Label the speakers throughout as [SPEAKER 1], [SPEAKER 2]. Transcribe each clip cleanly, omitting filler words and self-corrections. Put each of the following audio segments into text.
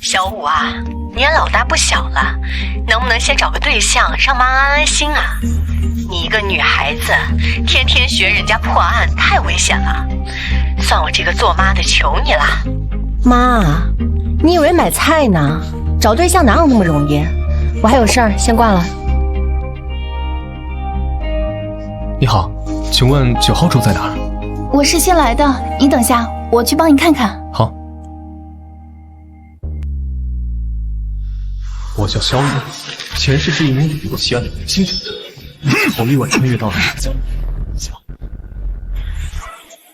[SPEAKER 1] 小五啊，你也老大不小了，能不能先找个对象让妈安安心啊？你一个女孩子，天天学人家破案，太危险了。算我这个做妈的求你了。
[SPEAKER 2] 妈，你以为买菜呢？找对象哪有那么容易？我还有事儿，先挂了。
[SPEAKER 3] 你好，请问9号桌在哪儿？
[SPEAKER 4] 我是新来的，你等下，我去帮你看看。
[SPEAKER 3] 好。我叫萧逸，前世是一名旅游西安的明星，从意外穿越到了世界。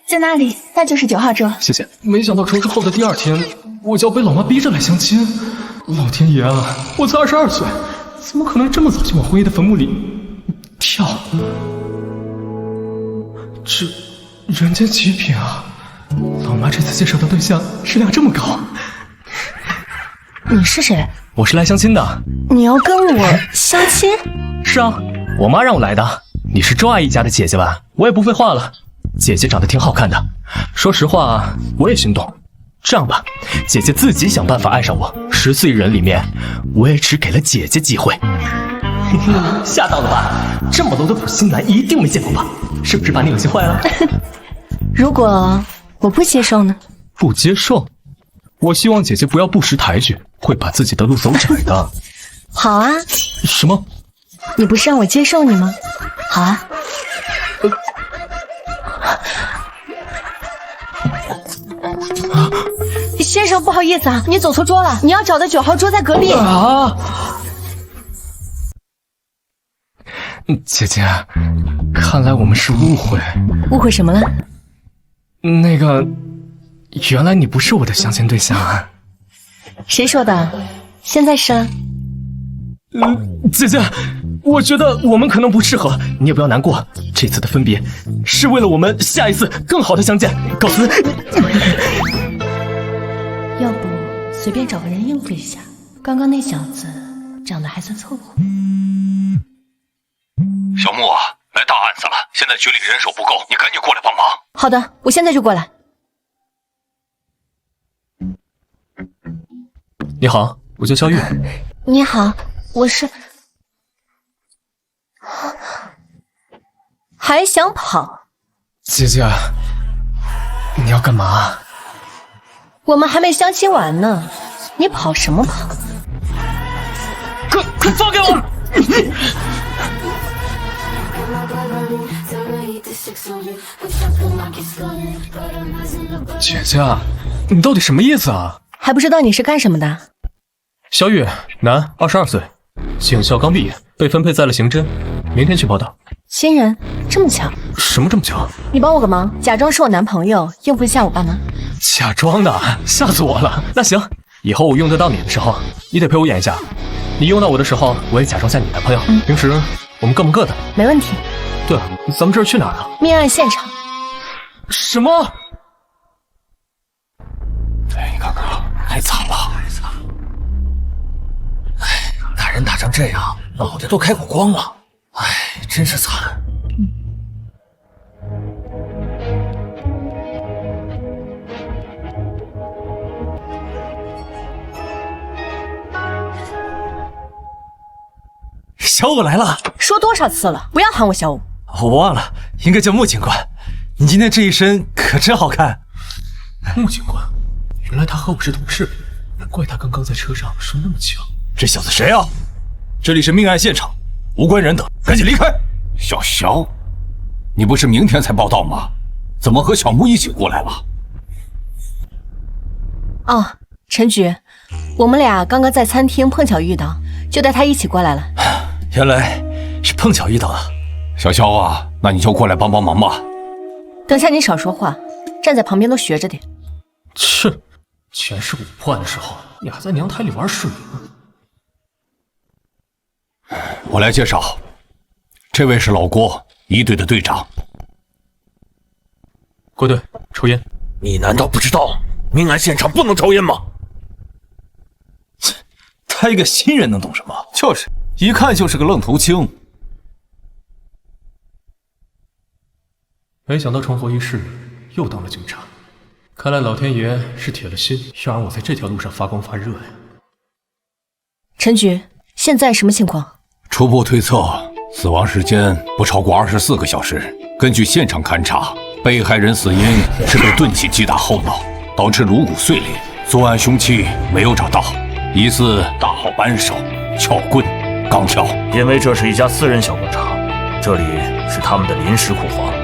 [SPEAKER 4] 在那里，那就是9号桌。
[SPEAKER 3] 谢谢。没想到成事后的第2天，我就要被老妈逼着来相亲。老天爷啊，我才22岁，怎么可能这么早就往婚姻的坟墓里跳？这人间极品啊！老妈这次介绍的对象质量这么高。
[SPEAKER 2] 你是谁？
[SPEAKER 3] 我是来相亲的。
[SPEAKER 2] 你要跟我相亲？
[SPEAKER 3] 是啊，我妈让我来的。你是周阿姨家的姐姐吧？我也不废话了，姐姐长得挺好看的，说实话我也心动。这样吧，姐姐自己想办法爱上我，14亿人里面，我也只给了姐姐机会。吓到了吧？这么 low 的普信男一定没见过吧？是不是把你恶心坏了？
[SPEAKER 2] 如果我不接受呢？
[SPEAKER 3] 不接受？我希望姐姐不要不识抬举，会把自己的路走窄的。
[SPEAKER 2] 好啊。
[SPEAKER 3] 什么？
[SPEAKER 2] 你不是让我接受你吗？好啊。先生，不好意思啊，你走错桌了，你要找的9号桌在隔壁。
[SPEAKER 3] 啊！姐姐，看来我们是误会。
[SPEAKER 2] 误会什么了？
[SPEAKER 3] 那个，原来你不是我的相亲对象啊。
[SPEAKER 2] 谁说的？现在是了。
[SPEAKER 3] 姐姐，我觉得我们可能不适合，你也不要难过。这次的分别是为了我们下一次更好的相见。告辞。
[SPEAKER 2] 要不随便找个人应付一下，刚刚那小子长得还算凑合。
[SPEAKER 5] 小木啊，来大案子了，现在局里人手不够，你赶紧过来帮忙。
[SPEAKER 2] 好的，我现在就过来。
[SPEAKER 3] 你好，我叫肖玉。
[SPEAKER 2] 你好，我是……还想跑？
[SPEAKER 3] 姐姐，你要干嘛？
[SPEAKER 2] 我们还没相亲完呢，你跑什么跑？
[SPEAKER 3] 快放开我！姐姐，你到底什么意思啊？
[SPEAKER 2] 还不知道你是干什么的？
[SPEAKER 3] 肖玉，男，22岁，警校刚毕业，被分配在了刑侦，明天去报道。
[SPEAKER 2] 新人，这么巧？
[SPEAKER 3] 什么这么巧？
[SPEAKER 2] 你帮我个忙，假装是我男朋友，应付一下我爸妈。
[SPEAKER 3] 假装的，吓死我了。那行，以后我用得到你的时候，你得陪我演一下；你用到我的时候，我也假装下你男朋友。平时我们各忙各的。
[SPEAKER 2] 没问题。
[SPEAKER 3] 对了，咱们这是去哪儿啊？
[SPEAKER 2] 命案现场。
[SPEAKER 3] 什么？
[SPEAKER 5] 哎，你看看，太惨了，哎，打人打成这样，脑袋都开过光了，哎，真是惨。
[SPEAKER 6] 小五来了，
[SPEAKER 2] 说多少次了，不要喊我小五。
[SPEAKER 6] 我忘了，应该叫穆警官。你今天这一身可真好看。
[SPEAKER 3] 穆警官，原来他和我是同事，难怪他刚刚在车上说那么巧。
[SPEAKER 6] 这小子谁啊？这里是命案现场，无关人等，赶紧离开。
[SPEAKER 5] 小肖，你不是明天才报道吗？怎么和小木一起过来了？
[SPEAKER 2] 哦，陈局，我们俩刚刚在餐厅碰巧遇到，就带他一起过来了。
[SPEAKER 6] 原来是碰巧遇到的。
[SPEAKER 5] 小肖啊，那你就过来帮帮忙吧。
[SPEAKER 2] 等下你少说话，站在旁边都学着点。
[SPEAKER 3] 是，前世我破案的时候，你还在娘胎里玩水呢。
[SPEAKER 5] 我来介绍，这位是老郭，一队的队长。
[SPEAKER 3] 郭队，抽烟。
[SPEAKER 5] 你难道不知道命案现场不能抽烟吗？
[SPEAKER 6] 他一个新人能懂什么？就是，一看就是个愣头青。
[SPEAKER 3] 没想到重活一世，又当了警察。看来老天爷是铁了心要让我在这条路上发光发热呀。
[SPEAKER 2] 陈局，现在什么情况？
[SPEAKER 5] 初步推测，死亡时间不超过24个小时。根据现场勘查，被害人死因是被钝器击打后脑，导致颅骨碎裂。作案凶器没有找到，疑似大号扳手、撬棍、钢条。
[SPEAKER 7] 因为这是一家私人小工厂，这里是他们的临时库房，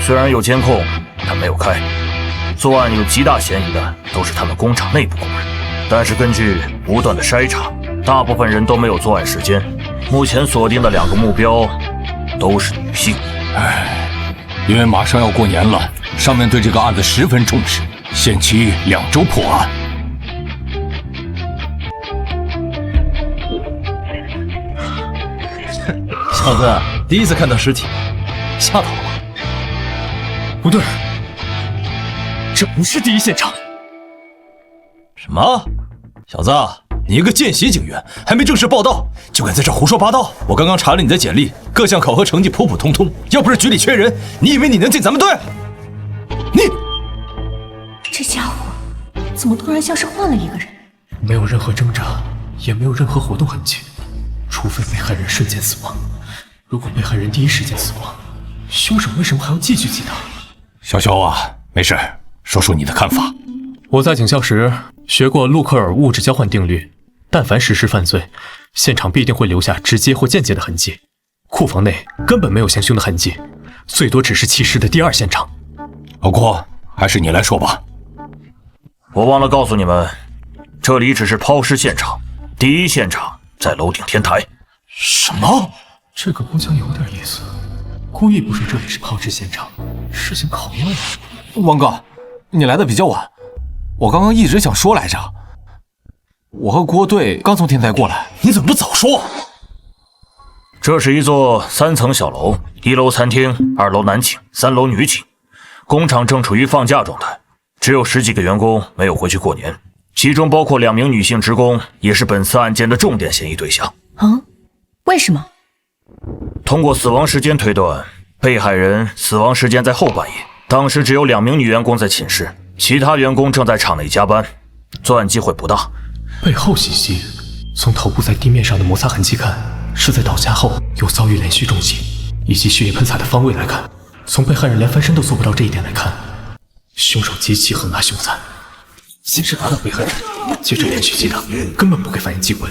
[SPEAKER 7] 虽然有监控，但没有开。作案有极大嫌疑的都是他们工厂内部工人，但是根据不断的筛查，大部分人都没有作案时间。目前锁定的2个目标都是女性。
[SPEAKER 5] 因为马上要过年了，上面对这个案子十分重视，限期2周破案。
[SPEAKER 6] 小子，第一次看到尸体，吓到了吗？
[SPEAKER 3] 不对，这不是第一现场。
[SPEAKER 6] 什么？小子，你一个见习警员，还没正式报到，就敢在这胡说八道？我刚刚查了你的简历，各项考核成绩普普通通，要不是局里缺人，你以为你能进咱们队？你
[SPEAKER 2] 这家伙怎么突然像是换了一个人？
[SPEAKER 3] 没有任何挣扎，也没有任何活动痕迹，除非被害人瞬间死亡。如果被害人第一时间死亡，凶手为什么还要继续击打？
[SPEAKER 5] 小肖啊，没事，说说你的看法。
[SPEAKER 3] 我在警校时学过路克尔物质交换定律，但凡实施犯罪，现场必定会留下直接或间接的痕迹。库房内根本没有行凶的痕迹，最多只是弃尸的第2现场。
[SPEAKER 5] 老郭，还是你来说吧。
[SPEAKER 7] 我忘了告诉你们，这里只是抛尸现场，第1现场在楼顶天台。
[SPEAKER 6] 什么？
[SPEAKER 3] 这个姑娘有点意思，故意不说这里是抛尸现场，事情搞乱了。
[SPEAKER 6] 王哥，你来的比较晚，我刚刚一直想说来着。我和郭队刚从天台过来，你怎么不早说？
[SPEAKER 7] 这是一座3层小楼，1楼餐厅，2楼男寝，3楼女寝。工厂正处于放假状态，只有10几个员工没有回去过年，其中包括2名女性职工，也是本次案件的重点嫌疑对象。
[SPEAKER 2] 为什么？
[SPEAKER 7] 通过死亡时间推断，被害人死亡时间在后半夜，当时只有2名女员工在寝室，其他员工正在厂内加班，作案机会不大。
[SPEAKER 3] 背后袭击，从头部在地面上的摩擦痕迹看，是在倒下后有遭遇连续重击，以及血液喷洒的方位来看，从被害人连翻身都做不到这一点来看，凶手极其狠辣凶残。先是打倒被害人，接着连续击打，根本不给反应机会。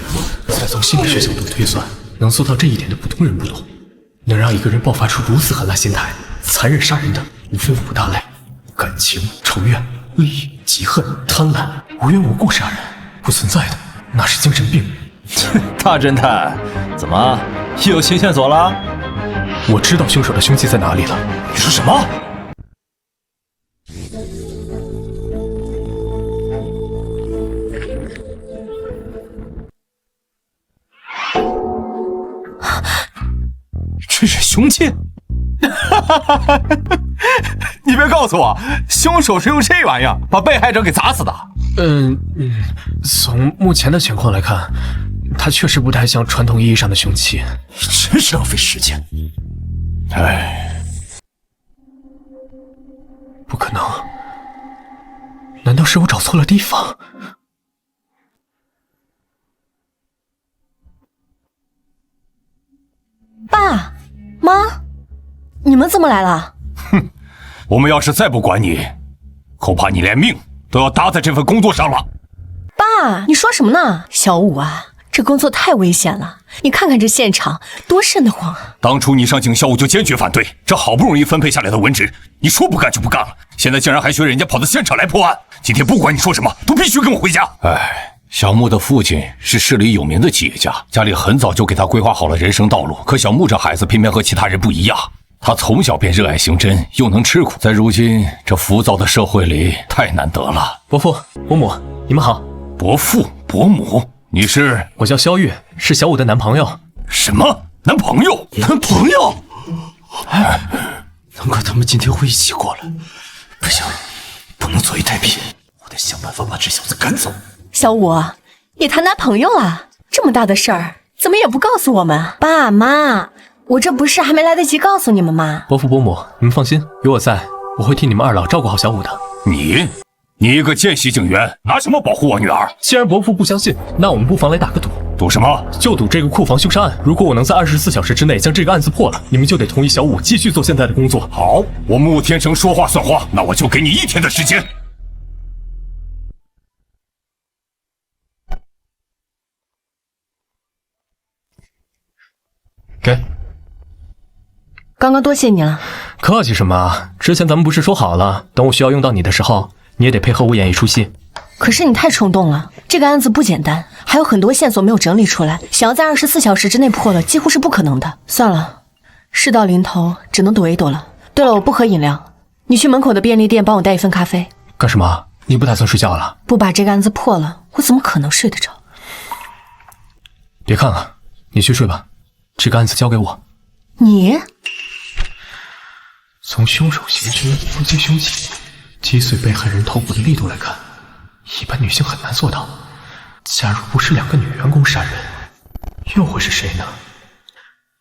[SPEAKER 3] 再从心理学角度推算，能做到这一点的普通人不多，能让一个人爆发出如此狠辣心态、残忍杀人的，无非5大类：感情、仇怨、利益、嫉恨、贪婪，无缘无故杀人。不存在的，那是精神病。
[SPEAKER 6] 大侦探，怎么又有新线索了？
[SPEAKER 3] 我知道凶手的凶器在哪里了。
[SPEAKER 6] 你说什么？这是凶器？你别告诉我，凶手是用这玩意儿把被害者给砸死的。
[SPEAKER 3] 从目前的情况来看，它确实不太像传统意义上的凶器。
[SPEAKER 6] 真是浪费时间。
[SPEAKER 3] 不可能，难道是我找错了地方？
[SPEAKER 2] 爸妈，你们怎么来了？
[SPEAKER 5] 我们要是再不管你，恐怕你连命都要搭在这份工作上了。
[SPEAKER 2] 爸，你说什么呢？小武啊，这工作太危险了，你看看这现场多瘆得慌啊！
[SPEAKER 5] 当初你上警校，我就坚决反对，这好不容易分配下来的文职，你说不干就不干了，现在竟然还学人家跑到现场来破案，今天不管你说什么，都必须跟我回家。小木的父亲是市里有名的企业家，家里很早就给他规划好了人生道路，可小木这孩子偏偏和其他人不一样，他从小便热爱刑侦，又能吃苦，在如今这浮躁的社会里太难得了。
[SPEAKER 3] 伯父伯母，你们好。
[SPEAKER 5] 伯父伯母，你是？
[SPEAKER 3] 我叫肖月，是小武的男朋友。
[SPEAKER 5] 什么男朋友？
[SPEAKER 6] 男朋友？难怪他们今天会一起过来。不行，不能坐以待毙，我得想办法把这小子赶走。
[SPEAKER 2] 小武，你谈男朋友了？这么大的事儿，怎么也不告诉我们？爸妈，我这不是还没来得及告诉你们吗？
[SPEAKER 3] 伯父伯母，你们放心，有我在，我会替你们2老照顾好小武的。
[SPEAKER 5] 你一个见习警员，拿什么保护我女儿？
[SPEAKER 3] 既然伯父不相信，那我们不妨来打个赌。
[SPEAKER 5] 赌什么？
[SPEAKER 3] 就赌这个库房凶杀案。如果我能在24小时之内将这个案子破了，你们就得同意小武继续做现在的工作。
[SPEAKER 5] 好，我穆天成说话算话，那我就给你1天的时间。
[SPEAKER 3] 给。
[SPEAKER 2] 刚刚多谢你了。
[SPEAKER 3] 客气什么？之前咱们不是说好了，等我需要用到你的时候，你也得配合我演一出戏。
[SPEAKER 2] 可是你太冲动了，这个案子不简单，还有很多线索没有整理出来，想要在24小时之内破了，几乎是不可能的。算了，事到临头，只能躲一躲了。对了，我不喝饮料，你去门口的便利店帮我带一份咖啡。
[SPEAKER 3] 干什么？你不打算睡觉了？
[SPEAKER 2] 不把这个案子破了，我怎么可能睡得着？
[SPEAKER 3] 别看了，你去睡吧，这个案子交给我。
[SPEAKER 2] 你？
[SPEAKER 3] 从凶手刑拘、伏击凶器、击碎被害人头部的力度来看，一般女性很难做到。假如不是2个女员工杀人，又会是谁呢？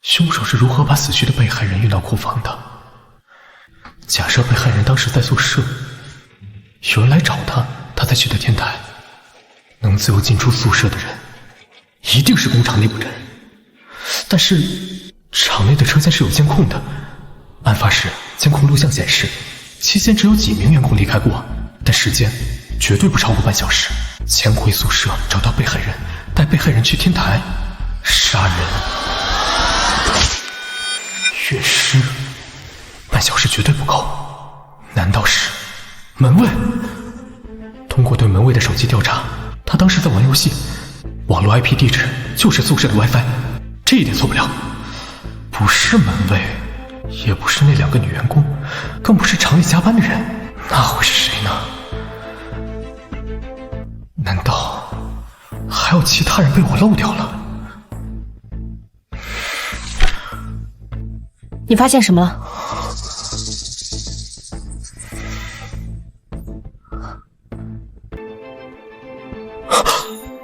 [SPEAKER 3] 凶手是如何把死去的被害人运到库房的？假设被害人当时在宿舍，有人来找他，他才去的天台。能自由进出宿舍的人，一定是工厂内部人。但是厂内的车间是有监控的，案发时监控录像显示，期间只有几名员工离开过，但时间绝对不超过半小时。潜回宿舍找到被害人，带被害人去天台杀人运尸，半小时绝对不够。难道是门卫？通过对门卫的手机调查，他当时在玩游戏，网络 IP 地址就是宿舍的 WiFi， 这一点错不了。不是门卫，也不是那2个女员工，更不是厂里加班的人，那会是谁呢？难道还有其他人被我漏掉了？
[SPEAKER 2] 你发现什么了？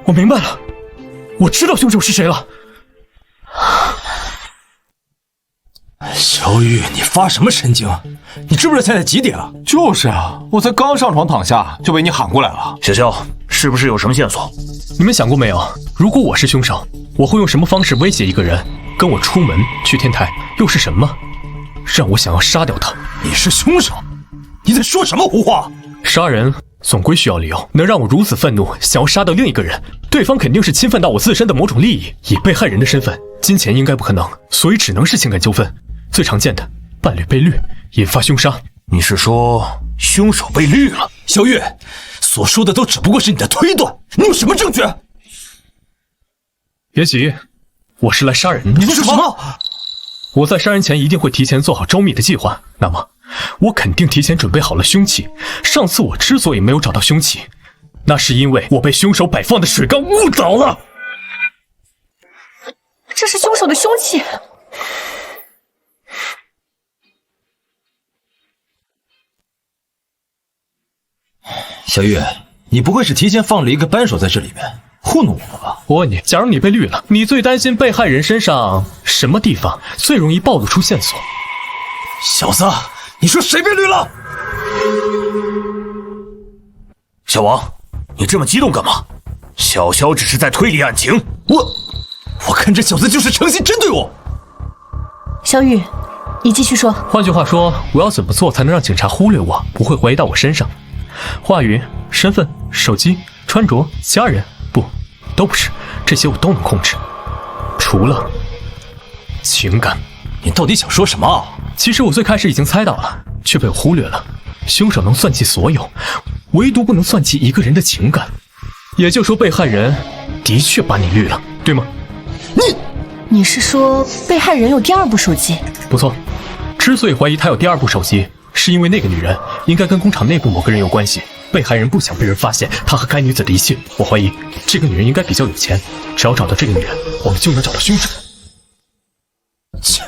[SPEAKER 3] 我明白了，我知道凶手是谁了。
[SPEAKER 6] 小雨，你发什么神经？你知不知道现在几点了？
[SPEAKER 8] 就是啊，我才刚上床躺下就被你喊过来了。
[SPEAKER 7] 小肖，是不是有什么线索？
[SPEAKER 3] 你们想过没有，如果我是凶手，我会用什么方式威胁一个人跟我出门去天台？又是什么让我想要杀掉他？
[SPEAKER 6] 你是凶手？你在说什么胡话？
[SPEAKER 3] 杀人总归需要理由，能让我如此愤怒，想要杀掉另一个人，对方肯定是侵犯到我自身的某种利益。以被害人的身份，金钱应该不可能，所以只能是情感纠纷。最常见的，伴侣被绿，引发凶杀。
[SPEAKER 7] 你是说凶手被绿了？
[SPEAKER 6] 小月，所说的都只不过是你的推断，你有什么证据？
[SPEAKER 3] 别急，我是来杀人的。
[SPEAKER 6] 你说什么？
[SPEAKER 3] 我在杀人前一定会提前做好周密的计划，那么我肯定提前准备好了凶器。上次我之所以没有找到凶器，那是因为我被凶手摆放的水缸误导了。
[SPEAKER 2] 这是凶手的凶器。
[SPEAKER 6] 小月，你不会是提前放了一个扳手在这里面糊弄我吧？
[SPEAKER 3] 我问你，假如你被绿了，你最担心被害人身上什么地方最容易暴露出线索？
[SPEAKER 6] 小子，你说谁被绿了？
[SPEAKER 7] 小王，你这么激动干嘛？小肖只是在推理案情。
[SPEAKER 6] 我看这小子就是诚心针对我。
[SPEAKER 2] 小雨，你继续说。
[SPEAKER 3] 换句话说，我要怎么做才能让警察忽略我，不会怀疑到我身上？话语、身份、手机、穿着、家人，不，都不是，这些我都能控制，除了情感。
[SPEAKER 6] 你到底想说什么？
[SPEAKER 3] 其实我最开始已经猜到了，却被我忽略了。凶手能算计所有，唯独不能算计一个人的情感。也就是说，被害人的确把你绿了，对吗？
[SPEAKER 2] 你是说被害人有第2部手机？
[SPEAKER 3] 不错，之所以怀疑他有第2部手机，是因为那个女人应该跟工厂内部某个人有关系。被害人不想被人发现他和该女子的一切，我怀疑这个女人应该比较有钱。只要找到这个女人，我们就能找到凶手。
[SPEAKER 6] 切，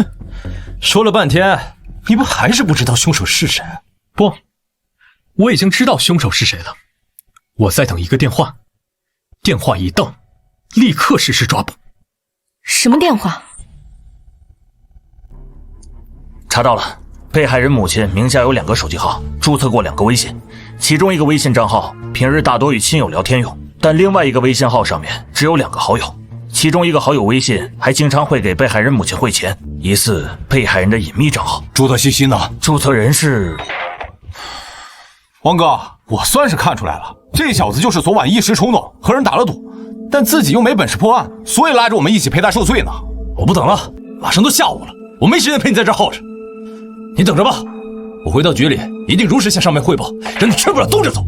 [SPEAKER 6] 说了半天，你不还是不知道凶手是谁？
[SPEAKER 3] 不，我已经知道凶手是谁了。我在等一个电话，电话一到，立刻实施抓捕。
[SPEAKER 2] 什么电话？
[SPEAKER 7] 查到了，被害人母亲名下有2个手机号，注册过2个微信，其中一个微信账号平日大多与亲友聊天用，但另外一个微信号上面只有2个好友，其中一个好友微信还经常会给被害人母亲汇钱，疑似被害人的隐秘账号。
[SPEAKER 5] 注册信息呢？
[SPEAKER 7] 注册人是
[SPEAKER 8] 王哥，我算是看出来了，这小子就是昨晚一时冲动和人打了赌，但自己又没本事破案，所以拉着我们一起陪他受罪呢。
[SPEAKER 6] 我不等了，马上都下午了，我没时间陪你在这耗着。你等着吧，我回到局里一定如实向上面汇报，让你吃不了兜着走。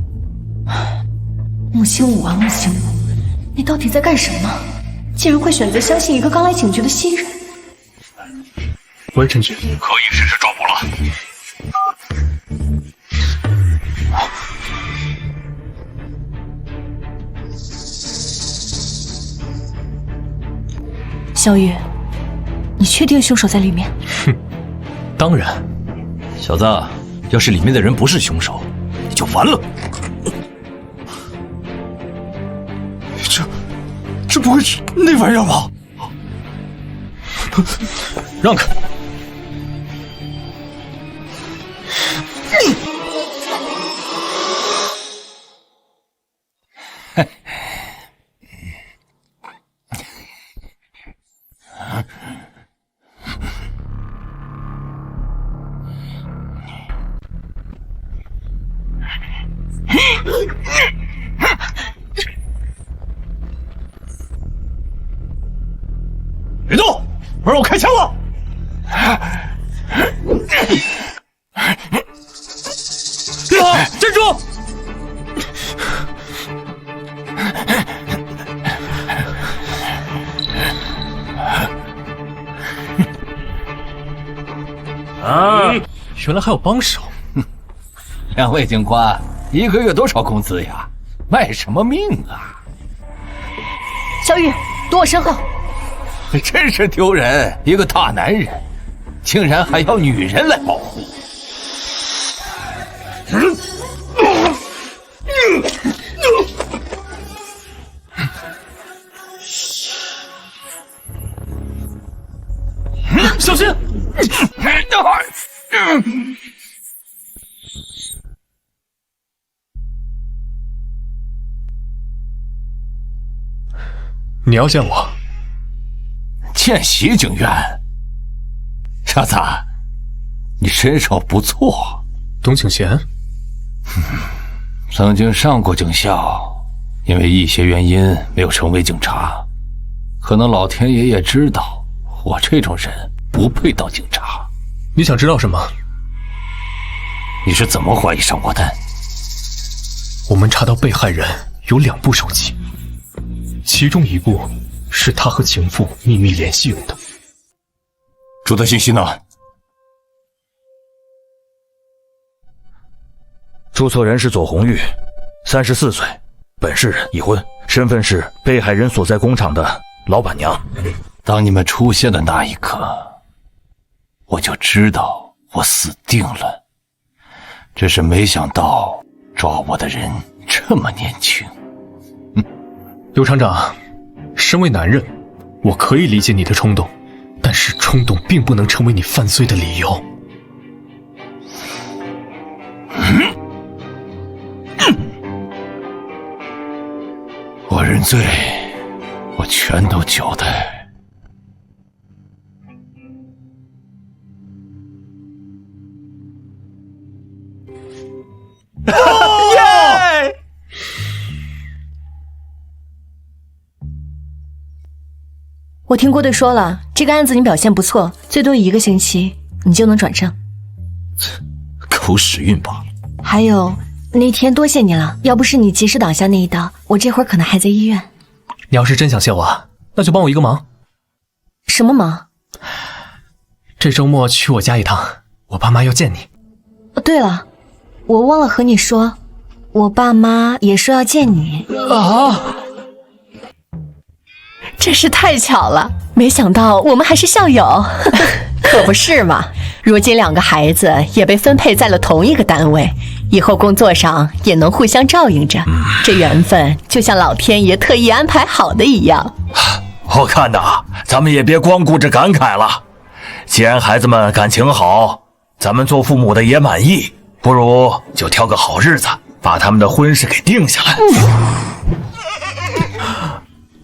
[SPEAKER 2] 穆星武啊，穆星武，你到底在干什么？竟然会选择相信一个刚来警局的新人。
[SPEAKER 3] 微臣局
[SPEAKER 5] 可以实施抓捕了。
[SPEAKER 2] 小雨，你确定凶手在里面？
[SPEAKER 3] 哼，当然。
[SPEAKER 6] 小子，要是里面的人不是凶手，你就完了。
[SPEAKER 5] 这不会是那玩意儿吧？
[SPEAKER 3] 让开！
[SPEAKER 6] 别动，不然我开枪了！站住！
[SPEAKER 3] 原来还有帮手。
[SPEAKER 5] 两位警官，一个月多少工资呀？卖什么命啊？
[SPEAKER 2] 小雨，躲我身后。
[SPEAKER 5] 真是丢人！一个大男人，竟然还要女人来保护。
[SPEAKER 3] 小心！你要见我？
[SPEAKER 5] 见习警员，傻子，你身手不错。
[SPEAKER 3] 董景贤，
[SPEAKER 5] 曾经上过警校，因为一些原因没有成为警察。可能老天爷也知道，我这种人不配当警察。
[SPEAKER 3] 你想知道什么？
[SPEAKER 5] 你是怎么怀疑上我的？
[SPEAKER 3] 我们查到被害人有2部手机，其中一部是他和情妇秘密联系用的。
[SPEAKER 5] 注册信息呢？
[SPEAKER 7] 注册人是左红玉，34岁，本市人，已婚，身份是被害人所在工厂的老板娘。
[SPEAKER 5] 当你们出现的那一刻，我就知道我死定了。只是没想到抓我的人这么年轻。
[SPEAKER 3] 刘厂长，身为男人，我可以理解你的冲动，但是冲动并不能成为你犯罪的理由。
[SPEAKER 5] 我认罪，我全都交代。
[SPEAKER 3] 耶！
[SPEAKER 2] 我听郭队说了，这个案子你表现不错，最多1个星期你就能转正。
[SPEAKER 6] 狗屎运罢了。
[SPEAKER 2] 还有那天多谢你了，要不是你及时挡下那一刀，我这会儿可能还在医院。
[SPEAKER 3] 你要是真想谢我，那就帮我一个忙。
[SPEAKER 2] 什么忙？
[SPEAKER 3] 这周末去我家一趟，我爸妈要见你。
[SPEAKER 2] 对了，我忘了和你说，我爸妈也说要见你
[SPEAKER 3] 啊！
[SPEAKER 2] 真是太巧了，没想到我们还是校友。可不是嘛，如今2个孩子也被分配在了同一个单位，以后工作上也能互相照应着，这缘分就像老天爷特意安排好的一样。
[SPEAKER 7] 我看呐，咱们也别光顾着感慨了，既然孩子们感情好，咱们做父母的也满意，不如就挑个好日子把他们的婚事给定下来。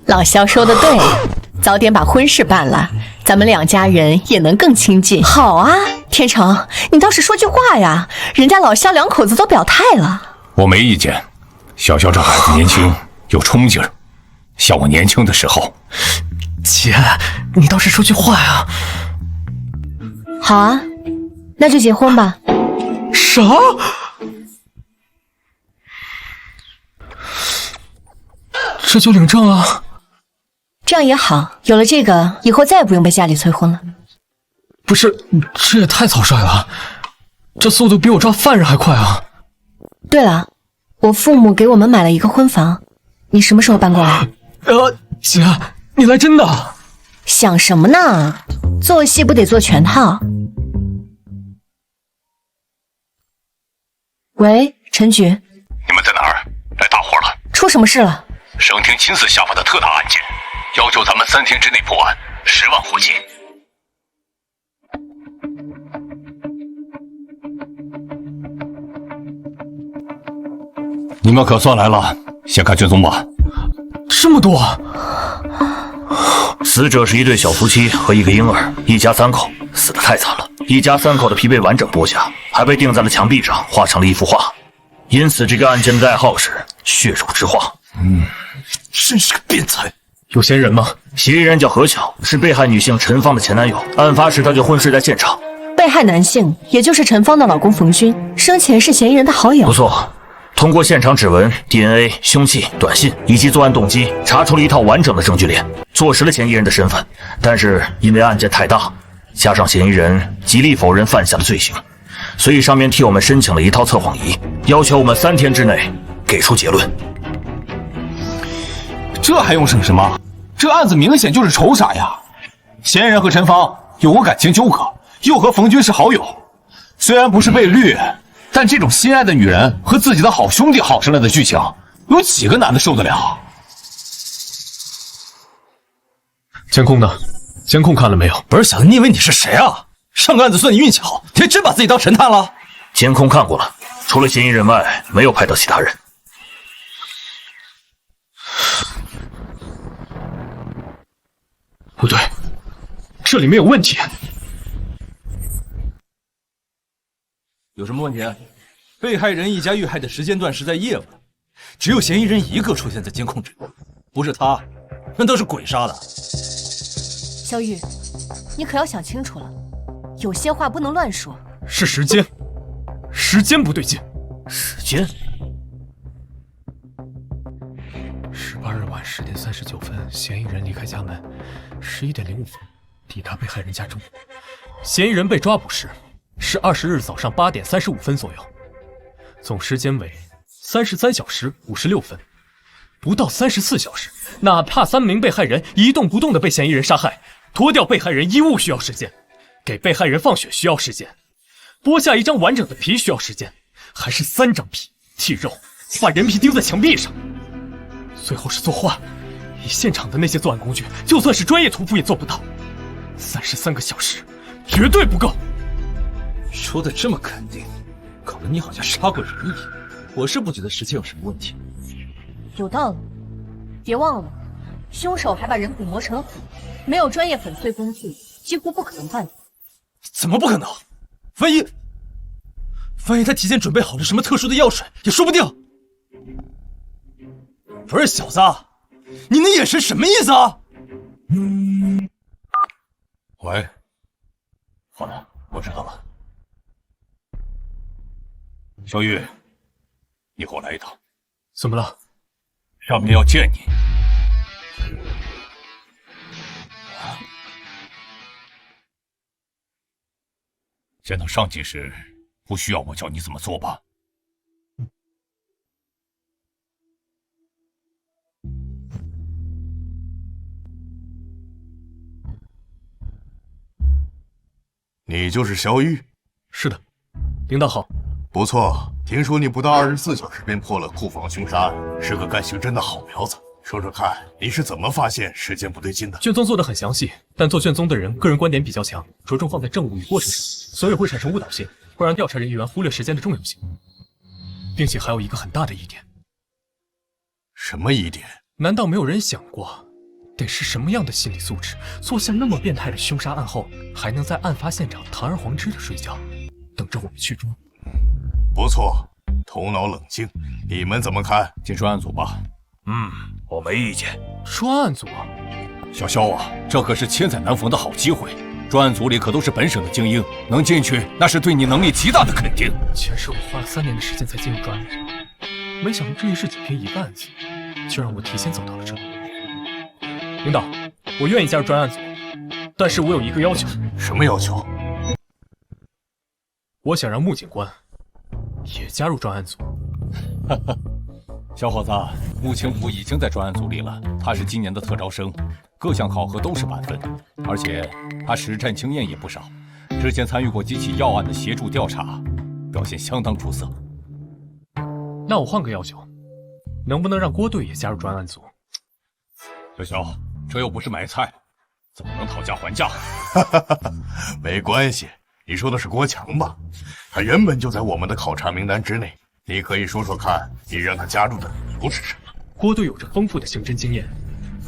[SPEAKER 2] 老萧说的对，早点把婚事办了，咱们两家人也能更亲近。好啊，天成，你倒是说句话呀！人家老萧两口子都表态了。
[SPEAKER 5] 我没意见。小萧这孩子年轻有冲劲儿，像我年轻的时候。
[SPEAKER 3] 姐，你倒是说句话呀！
[SPEAKER 2] 好啊，那就结婚吧。
[SPEAKER 3] 啥？这就领证了？
[SPEAKER 2] 这样也好，有了这个，以后再也不用被家里催婚了。
[SPEAKER 3] 不是，这也太草率了，这速度比我抓犯人还快啊！
[SPEAKER 2] 对了，我父母给我们买了一个婚房，你什么时候搬过来？
[SPEAKER 3] 姐，你来真的？
[SPEAKER 2] 想什么呢？做戏不得做全套。喂，陈局，
[SPEAKER 5] 你们在哪儿？来大活了！
[SPEAKER 2] 出什么事了？
[SPEAKER 5] 省厅亲自下发的特大案件，要求咱们3天之内破案，10万火急。你们可算来了，先看卷宗吧。
[SPEAKER 3] 这么多！
[SPEAKER 7] 死者是一对小夫妻和一个婴儿，一家3口，死得太惨了。一家3口的皮被完整剥下，还被钉在了墙壁上，画成了一幅画。因此，这个案件的代号是“血肉之画”。
[SPEAKER 6] 真是个变态。
[SPEAKER 3] 有嫌疑人吗？
[SPEAKER 7] 嫌疑人叫何巧，是被害女性陈芳的前男友。案发时他就昏睡在现场。
[SPEAKER 2] 被害男性，也就是陈芳的老公冯军，生前是嫌疑人的好友。
[SPEAKER 7] 不错，通过现场指纹、DNA、凶器、短信以及作案动机，查出了一套完整的证据链，坐实了嫌疑人的身份。但是因为案件太大，加上嫌疑人极力否认犯下的罪行，所以上面替我们申请了一套测谎仪，要求我们3天之内给出结论。
[SPEAKER 8] 这还用省什么？这案子明显就是仇杀呀！嫌疑人和陈芳有过感情纠葛，又和冯军是好友。虽然不是被绿，但这种心爱的女人和自己的好兄弟好上了的剧情，有几个男的受得了？
[SPEAKER 3] 监控呢？监控看了没有？
[SPEAKER 6] 不是小子，你以为你是谁啊？上个案子算你运气好，你还真把自己当神探了？
[SPEAKER 7] 监控看过了，除了嫌疑人外，没有拍到其他人。
[SPEAKER 3] 不对，这里没有问题。
[SPEAKER 6] 有什么问题？被害人一家遇害的时间段是在夜晚，只有嫌疑人一个出现在监控里，不是他，那都是鬼杀的。
[SPEAKER 2] 小雨，你可要想清楚了，有些话不能乱说。
[SPEAKER 3] 是时间，时间不对劲。
[SPEAKER 7] 时间
[SPEAKER 3] 18日晚10点39分，嫌疑人离开家门；11点05分抵达被害人家中。嫌疑人被抓捕时是20日早上8点35分左右，总时间为33小时56分。不到34小时，哪怕3名被害人一动不动地被嫌疑人杀害，脱掉被害人衣物需要时间，给被害人放血需要时间，剥下一张完整的皮需要时间，还是3张皮剔肉，把人皮钉在墙壁上。最后是作画，以现场的那些作案工具，就算是专业屠夫也做不到。33个小时，绝对不够。
[SPEAKER 6] 说的这么肯定，搞得你好像杀过人一样。我是不觉得时间有什么问题。
[SPEAKER 2] 有道理，别忘了，凶手还把人骨磨成了粉，没有专业粉碎工具，几乎不可能办到。
[SPEAKER 6] 怎么不可能？万一他提前准备好了什么特殊的药水，也说不定。不是小子，你那眼神什么意思啊？
[SPEAKER 5] 喂，好的，我知道了。小玉，你和我来一趟。
[SPEAKER 3] 怎么了？
[SPEAKER 5] 上面要见你。见到上级时，不需要我教你怎么做吧？
[SPEAKER 9] 你就是萧玉？
[SPEAKER 3] 是的，领导好。
[SPEAKER 9] 不错，听说你不到24小时便破了库房凶杀案，是个干刑侦的好苗子。说说看，你是怎么发现时间不对劲的？
[SPEAKER 3] 卷宗做得很详细，但做卷宗的人个人观点比较强，着重放在证物与过程上，所以会产生误导性，会让调查人员忽略时间的重要性。并且还有一个很大的疑点。
[SPEAKER 9] 什么疑点？
[SPEAKER 3] 难道没有人想过，得是什么样的心理素质，做下那么变态的凶杀案后，还能在案发现场堂而皇之的睡觉，等着我们去抓？
[SPEAKER 9] 不错，头脑冷静。你们怎么看？
[SPEAKER 5] 进专案组吧。
[SPEAKER 7] 我没意见。
[SPEAKER 3] 专案组？
[SPEAKER 5] 小肖啊，这可是千载难逢的好机会。专案组里可都是本省的精英，能进去那是对你能力极大的肯定。
[SPEAKER 3] 前世我花了3年的时间才进入专案组，没想到这一世仅凭一个案子，就让我提前走到了这里。领导，我愿意加入专案组，但是我有一个要求。
[SPEAKER 9] 什么要求？
[SPEAKER 3] 我想让穆警官也加入专案组。
[SPEAKER 5] 小伙子，穆青浦已经在专案组里了，他是今年的特招生，各项考核都是满分，而且他实战经验也不少，之前参与过几起要案的协助调查，表现相当出色。
[SPEAKER 3] 那我换个要求，能不能让郭队也加入专案组？
[SPEAKER 5] 小肖，这又不是买菜，怎么能讨价还价？
[SPEAKER 9] 没关系，你说的是郭强吧？他原本就在我们的考察名单之内。你可以说说看，你让他加入的理由是什么？
[SPEAKER 3] 郭队有着丰富的刑侦经验，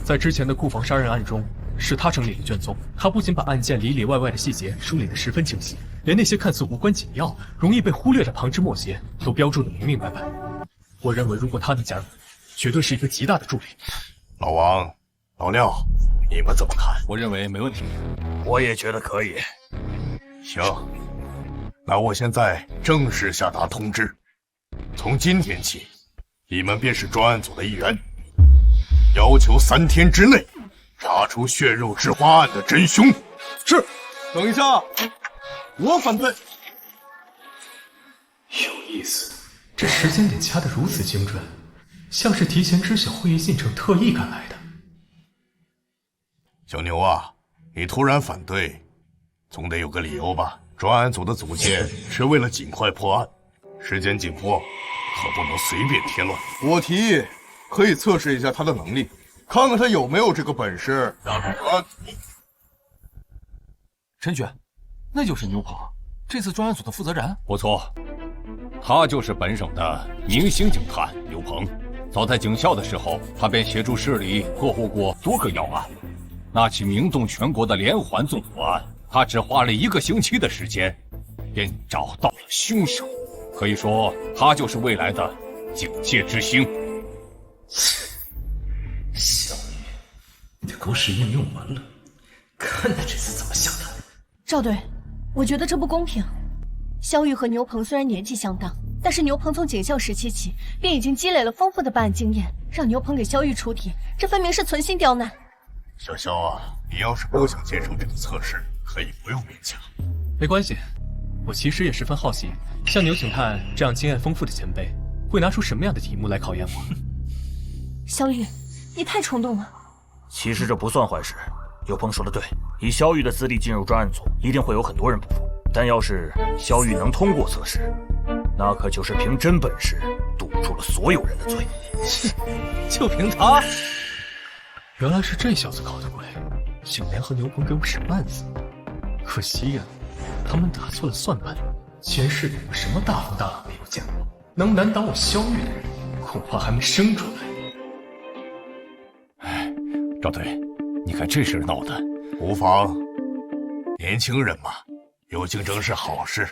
[SPEAKER 3] 在之前的库房杀人案中，是他整理了卷宗。他不仅把案件里里外外的细节梳理得十分清晰，连那些看似无关紧要、容易被忽略的旁枝末节都标注得明明白白。我认为，如果他能加入，绝对是一个极大的助力。
[SPEAKER 9] 老王、老廖，你们怎么看？
[SPEAKER 5] 我认为没问题。
[SPEAKER 7] 我也觉得可以。
[SPEAKER 9] 行，那我现在正式下达通知。从今天起，你们便是专案组的一员，要求3天之内查出血肉之花案的真凶。
[SPEAKER 8] 是。等一下，我反对。
[SPEAKER 3] 有意思，这时间点掐得如此精准，像是提前知晓会议进程，特意赶来的。
[SPEAKER 9] 小牛啊，你突然反对，总得有个理由吧？专案组的组建是为了尽快破案。时间紧迫，可不能随便添乱。
[SPEAKER 8] 我提议可以测试一下他的能力，看看他有没有这个本事。
[SPEAKER 10] 陈雪，那就是牛鹏，这次专案组的负责人。
[SPEAKER 5] 不错，他就是本省的明星警探刘鹏。早在警校的时候，他便协助市里破获过多个要案。那起名动全国的连环纵火案，他只花了1个星期的时间，便找到了凶手。可以说，他就是未来的警界之星。
[SPEAKER 3] 小雨，你的狗屎运用完了，看他这次怎么想的。
[SPEAKER 2] 赵队，我觉得这不公平。萧玉和牛鹏虽然年纪相当，但是牛鹏从警校时期起便已经积累了丰富的办案经验，让牛鹏给萧玉出题，这分明是存心刁难。
[SPEAKER 9] 小肖啊，你要是不想接受这个测试，可以不用勉强。
[SPEAKER 3] 没关系。我其实也十分好奇，像牛警探这样经验丰富的前辈，会拿出什么样的题目来考验我？
[SPEAKER 2] 萧玉，你太冲动了。
[SPEAKER 7] 其实这不算坏事，有朋说的对，以萧玉的资历进入专案组，一定会有很多人不服。但要是萧玉能通过测试，那可就是凭真本事堵住了所有人的嘴。
[SPEAKER 3] 就凭他？原来是这小子搞的鬼，竟联合牛鹏给我使绊子。可惜呀，他们打错了算盘。前世里我什么大风大浪没有见过，能难倒我萧玉的人，恐怕还没生出来。
[SPEAKER 5] 哎，赵队，你看这事闹的，
[SPEAKER 9] 无妨，年轻人嘛，有竞争是好事。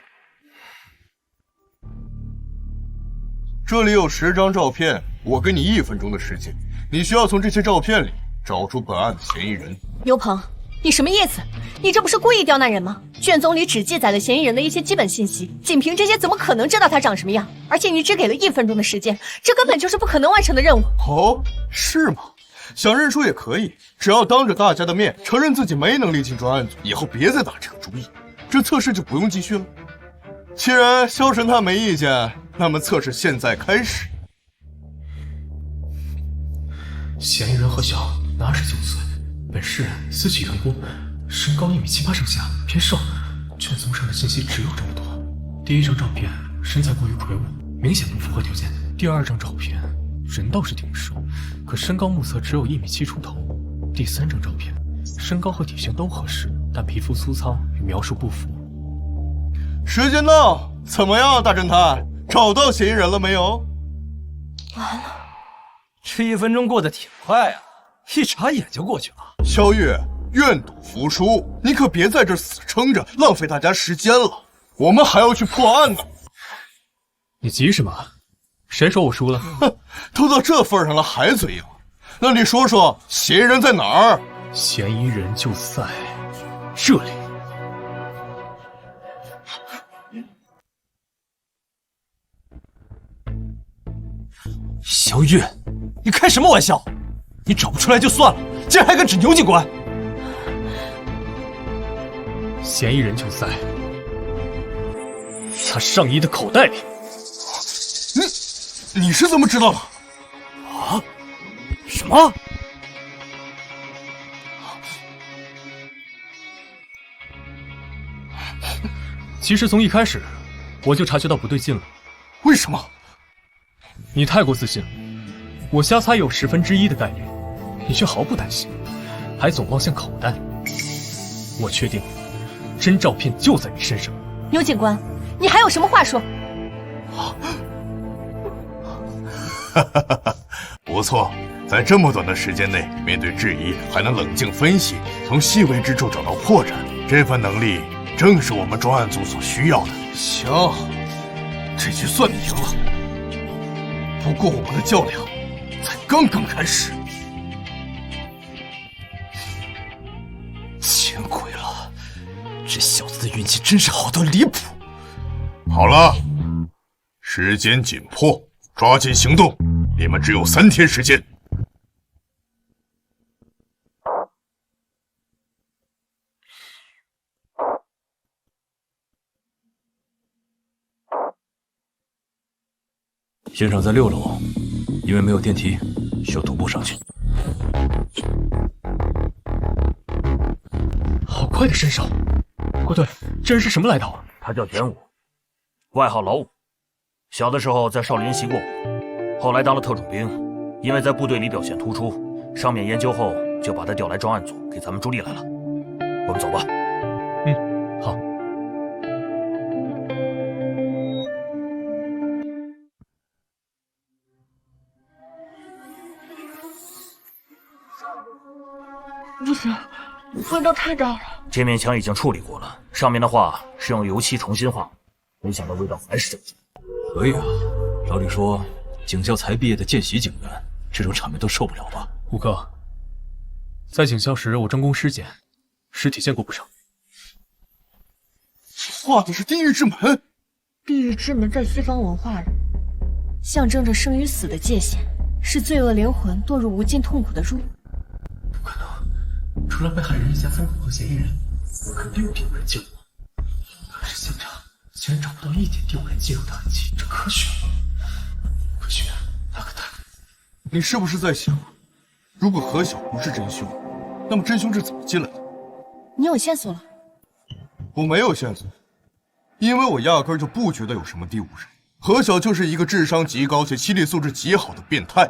[SPEAKER 8] 这里有10张照片，我给你1分钟的时间，你需要从这些照片里找出本案的嫌疑人。
[SPEAKER 2] 牛鹏，你什么意思？你这不是故意刁难人吗？卷宗里只记载了嫌疑人的一些基本信息，仅凭这些怎么可能知道他长什么样？而且你只给了1分钟的时间，这根本就是不可能完成的任务。
[SPEAKER 8] 哦，是吗？想认输也可以，只要当着大家的面承认自己没能力进专案组，以后别再打这个主意，这测试就不用继续了。既然萧神探没意见，那么测试现在开始。
[SPEAKER 3] 嫌疑人何小，29岁，本市私企员工，身高1.78米上下，偏瘦。卷宗上的信息只有这么多。第1张照片，身材过于魁梧，明显不符合条件。第2张照片，人倒是挺瘦，可身高目测只有1.7米出头。第3张照片，身高和体型都合适，但皮肤粗糙，与描述不符。
[SPEAKER 8] 时间到，怎么样，大侦探？
[SPEAKER 9] 找到嫌疑人了没有？
[SPEAKER 2] 完了，
[SPEAKER 6] 这1分钟过得挺快啊，一眨眼就过去了。
[SPEAKER 9] 萧玉，愿赌服输，你可别在这死撑着，浪费大家时间了。我们还要去破案呢。
[SPEAKER 3] 你急什么？谁说我输了？
[SPEAKER 9] 哼，都到这份上了还嘴硬？那你说说，嫌疑人在哪儿？
[SPEAKER 3] 嫌疑人就在这里。
[SPEAKER 6] 萧月，你开什么玩笑？你找不出来就算了，竟然还敢指牛警官！
[SPEAKER 3] 嫌疑人就在他上衣的口袋里。
[SPEAKER 9] 你是怎么知道的？
[SPEAKER 6] 啊？什么？
[SPEAKER 3] 其实从一开始我就察觉到不对劲了。
[SPEAKER 9] 为什么？
[SPEAKER 3] 你太过自信了，我瞎猜有1/10的概率，你却毫不担心，还总望向口袋。我确定，真照片就在你身上。
[SPEAKER 2] 牛警官，你还有什么话说？
[SPEAKER 9] 不错，在这么短的时间内，面对质疑还能冷静分析，从细微之处找到破绽，这份能力正是我们专案组所需要的。行，这局算你赢了。不过我们的较量才刚刚开始。
[SPEAKER 6] 见鬼了，这小子的运气真是好到离谱。
[SPEAKER 9] 好了，时间紧迫，抓紧行动，你们只有3天时间。
[SPEAKER 6] 现场在6楼，因为没有电梯，需要徒步上去。
[SPEAKER 3] 好快的身手！郭队，这人是什么来头啊？
[SPEAKER 7] 他叫田武，外号老五。小的时候在少林习过武，后来当了特种兵，因为在部队里表现突出，上面研究后就把他调来专案组，给咱们助力来了。我们走吧。
[SPEAKER 3] 好。
[SPEAKER 2] 不行，味道太大了。
[SPEAKER 7] 这面墙已经处理过了，上面的画是用油漆重新画，没想到味道还是这么重。
[SPEAKER 6] 可以啊，照理说，警校才毕业的见习警员，这种场面都受不了吧？
[SPEAKER 3] 吴哥，在警校时我专攻尸检，尸体见过不少。
[SPEAKER 9] 画的是地狱之门。
[SPEAKER 2] 地狱之门在西方文化里，象征着生与死的界限，是罪恶灵魂堕入无尽痛苦的入口。
[SPEAKER 3] 不可能，除了被害人一家3口和嫌疑人，我肯定有第5人进入。可是现场竟然找不到一点第5人进入的痕迹，这科学吗？科学，那可太……
[SPEAKER 9] 你是不是在想，如果何晓不是真凶，那么真凶是怎么进来的？
[SPEAKER 2] 你有线索了？
[SPEAKER 9] 我没有线索，因为我压根就不觉得有什么第5人。何晓就是一个智商极高且心理素质极好的变态。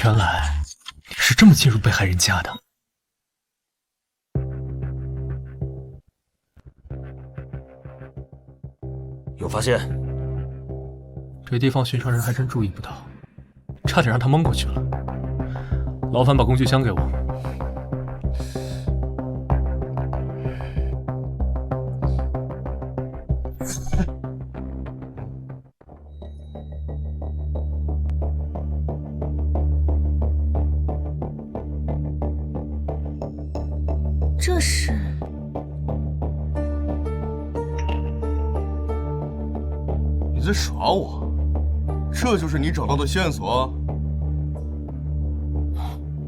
[SPEAKER 3] 原来你是这么进入被害人家的。
[SPEAKER 7] 有发现？
[SPEAKER 3] 这地方寻常人还真注意不到，差点让他蒙过去了。劳烦把工具箱给我。
[SPEAKER 2] 这是……
[SPEAKER 9] 你在耍我？这就是你找到的线索？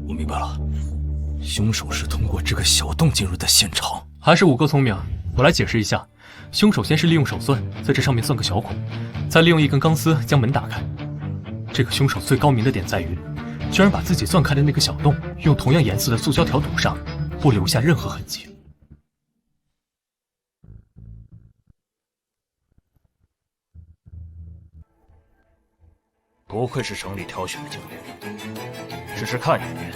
[SPEAKER 6] 我明白了，凶手是通过这个小洞进入的现场。
[SPEAKER 3] 还是5哥聪明，我来解释一下。凶手先是利用手钻在这上面钻个小孔，再利用一根钢丝将门打开。这个凶手最高明的点在于，居然把自己钻开的那个小洞用同样颜色的塑胶条堵上，不留下任何痕迹。
[SPEAKER 7] 不愧是省里挑选的警员，只是看一眼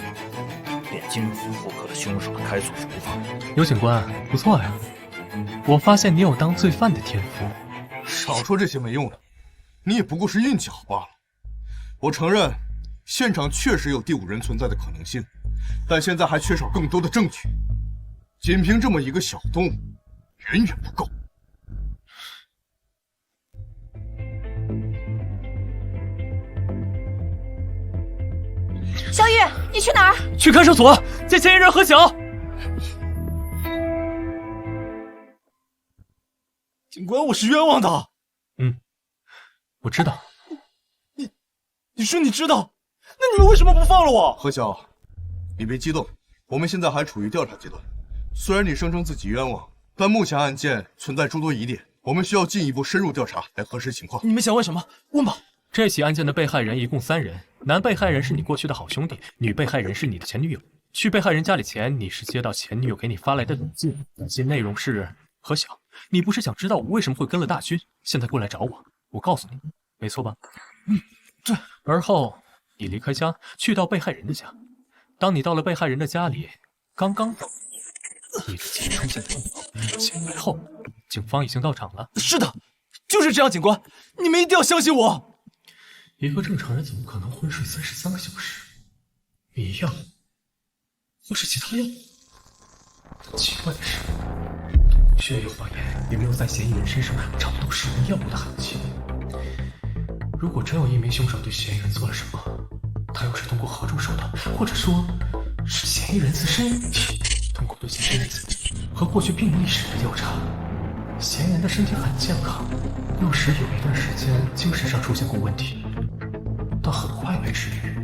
[SPEAKER 7] 便金符复刻了凶手的开锁手法。
[SPEAKER 3] 尤警官，不错呀，我发现你有当罪犯的天赋。
[SPEAKER 9] 少说这些没用的，你也不过是运气好罢了。我承认，现场确实有第五人存在的可能性，但现在还缺少更多的证据。仅凭这么一个小动物，远远不够。
[SPEAKER 2] 小雨，你去哪儿？
[SPEAKER 3] 去看守所见嫌疑人何晓。
[SPEAKER 6] 警官，我是冤枉的。
[SPEAKER 3] 我知道。
[SPEAKER 6] 你说你知道，那你们为什么不放了我？
[SPEAKER 9] 何晓，你别激动，我们现在还处于调查阶段。虽然你声称自己冤枉，但目前案件存在诸多疑点，我们需要进一步深入调查来核实情况。
[SPEAKER 6] 你们想问什么？问吧。
[SPEAKER 3] 这起案件的被害人一共3人，男被害人是你过去的好兄弟，女被害人是你的前女友。去被害人家里前，你是接到前女友给你发来的短信，短信内容是：何晓，你不是想知道我为什么会跟了大军，现在过来找我？我告诉你，没错吧？
[SPEAKER 6] 对。
[SPEAKER 3] 而后你离开家，去到被害人的家。当你到了被害人的家里，刚刚到，你的姐出现状况，前来后，警方已经到场了。
[SPEAKER 6] 是的，就是这样，警官，你们一定要相信我。
[SPEAKER 3] 一个正常人怎么可能昏睡33个小时？迷药，或是其他药？奇怪的是，血液化验也没有在嫌疑人身上找到使用药物的痕迹。如果真有一名凶手对嫌疑人做了什么，他又是通过何种手段，或者说，是嫌疑人自身通过对嫌疑人和过去病历史的调查，嫌疑人的身体很健康，60时有一段时间精神上出现过问题，但很快被治愈。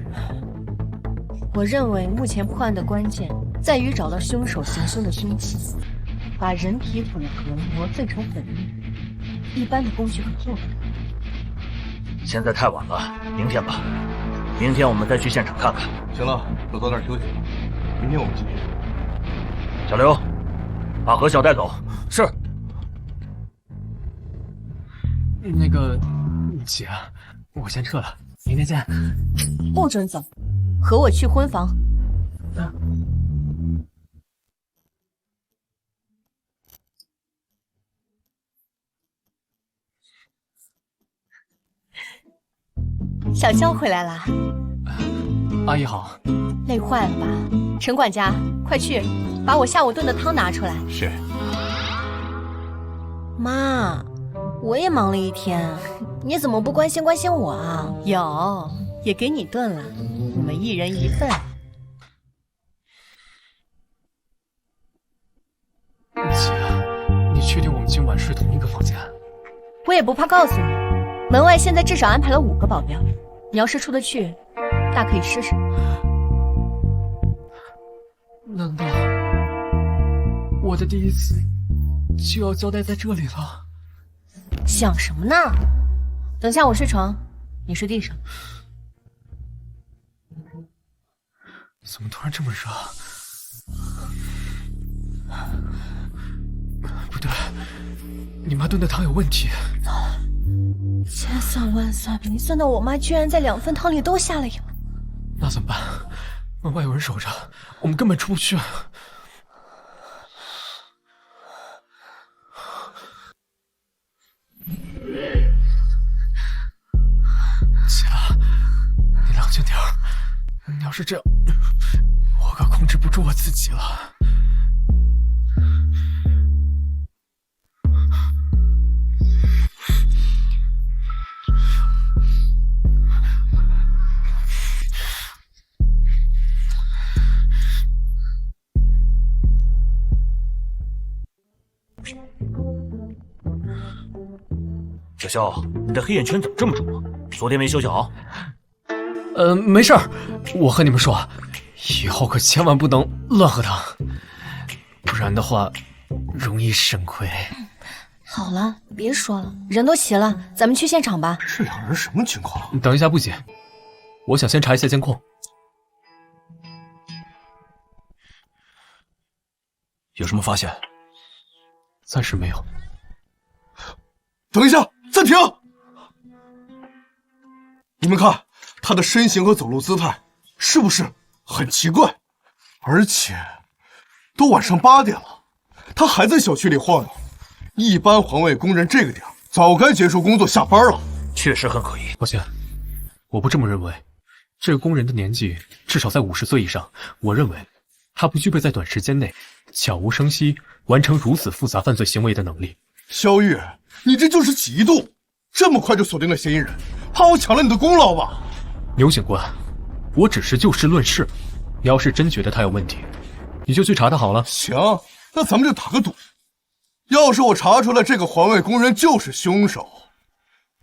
[SPEAKER 2] 我认为目前破案的关键在于找到凶手行凶的凶器，把人体骨骼磨碎成粉末，一般的工具可做不到。
[SPEAKER 7] 现在太晚了，明天吧。明天我们再去现场看看。
[SPEAKER 9] 行了，都早点休息，明天我们继续。
[SPEAKER 7] 小刘，把何晓带走。是。
[SPEAKER 3] 那个姐，我先撤了，明天见。
[SPEAKER 2] 不准走，和我去婚房。小肖回来啦，
[SPEAKER 3] 阿姨好。
[SPEAKER 2] 累坏了吧？陈管家，快去把我下午炖的汤拿出来。
[SPEAKER 5] 是。
[SPEAKER 2] 妈，我也忙了一天，你怎么不关心关心我啊？有，也给你炖了，我们一人一份。
[SPEAKER 3] 姐，你确定我们今晚睡同一个房间？
[SPEAKER 2] 我也不怕告诉你，门外现在至少安排了5个保镖，你要是出得去，大可以试试。
[SPEAKER 3] 难道我的第一次就要交代在这里了？
[SPEAKER 2] 想什么呢？等下我睡床，你睡地上。
[SPEAKER 3] 怎么突然这么热？不对，你妈炖的汤有问题。
[SPEAKER 2] 千算万算，没算到我妈居然在2份汤里都下了药。
[SPEAKER 3] 那怎么办？门外有人守着，我们根本出不去。姐，你冷静点儿。你要是这样，我可控制不住我自己了。
[SPEAKER 7] 小肖，你的黑眼圈怎么这么重啊？昨天没休息好？
[SPEAKER 3] 没事儿。我和你们说，以后可千万不能乱喝汤，不然的话容易肾亏。
[SPEAKER 2] 好了，别说了，人都齐了，咱们去现场吧。
[SPEAKER 9] 这2人什么情况？
[SPEAKER 3] 等一下，不急，我想先查一下监控。
[SPEAKER 6] 有什么发现？
[SPEAKER 3] 暂时没有。
[SPEAKER 9] 等一下，暂停！你们看，他的身形和走路姿态是不是很奇怪？而且都晚上8点了，他还在小区里晃悠。一般环卫工人这个点早该结束工作下班了。
[SPEAKER 7] 确实很可疑。
[SPEAKER 3] 抱歉，我不这么认为。这个工人的年纪至少在50岁以上，我认为他不具备在短时间内悄无声息完成如此复杂犯罪行为的能力。
[SPEAKER 9] 萧玉，你这就是嫉妒，这么快就锁定了嫌疑人，怕我抢了你的功劳吧？
[SPEAKER 3] 牛警官，我只是就事论事，你要是真觉得他有问题，你就去查他好了。
[SPEAKER 9] 行，那咱们就打个赌，要是我查出来这个环卫工人就是凶手，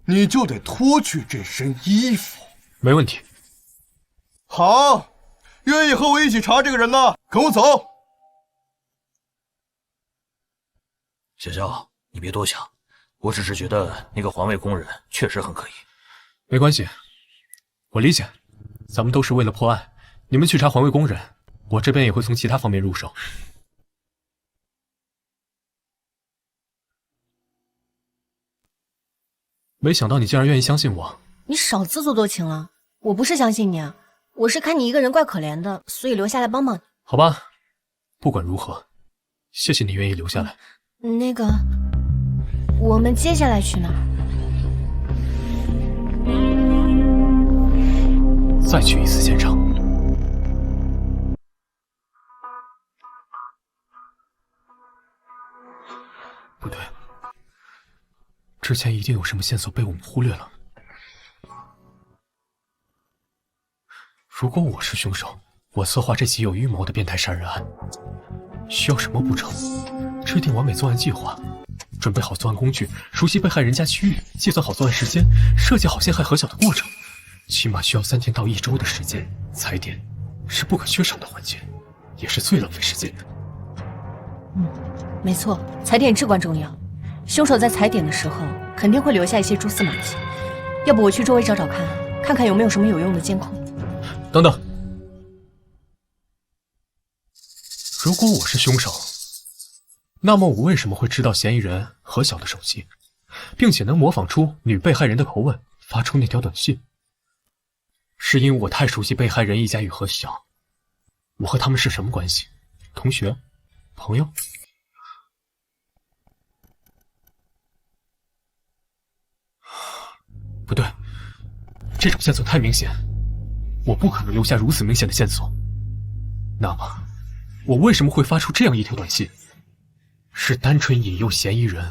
[SPEAKER 9] 你就得脱去这身衣服。
[SPEAKER 3] 没问题。
[SPEAKER 9] 好，愿意和我一起查这个人的，跟我走。
[SPEAKER 7] 小肖，你别多想，我只是觉得那个环卫工人确实很可疑。
[SPEAKER 3] 没关系，我理解，咱们都是为了破案。你们去查环卫工人，我这边也会从其他方面入手。没想到你竟然愿意相信我。
[SPEAKER 2] 你少自作多情了，我不是相信你啊，我是看你一个人怪可怜的，所以留下来帮帮你。
[SPEAKER 3] 好吧，不管如何，谢谢你愿意留下来。
[SPEAKER 2] 那个，我们接下来去哪儿？
[SPEAKER 3] 再去一次现场。不对，之前一定有什么线索被我们忽略了。如果我是凶手，我策划这起有预谋的变态杀人案，需要什么步骤？制定完美作案计划，准备好作案工具，熟悉被害人家区域，计算好作案时间，设计好陷害何晓的过程，起码需要3天到1周的时间。踩点是不可缺少的环节，也是最浪费时间的。
[SPEAKER 2] 没错，踩点至关重要。凶手在踩点的时候肯定会留下一些蛛丝马迹，要不我去周围找找看，看看有没有什么有用的监控。
[SPEAKER 3] 等等，如果我是凶手，那么我为什么会知道嫌疑人何晓的手机，并且能模仿出女被害人的口吻发出那条短信？是因为我太熟悉被害人一家与何晓？我和他们是什么关系？同学？朋友？不对，这种线索太明显，我不可能留下如此明显的线索。那么，我为什么会发出这样一条短信？是单纯引诱嫌疑人，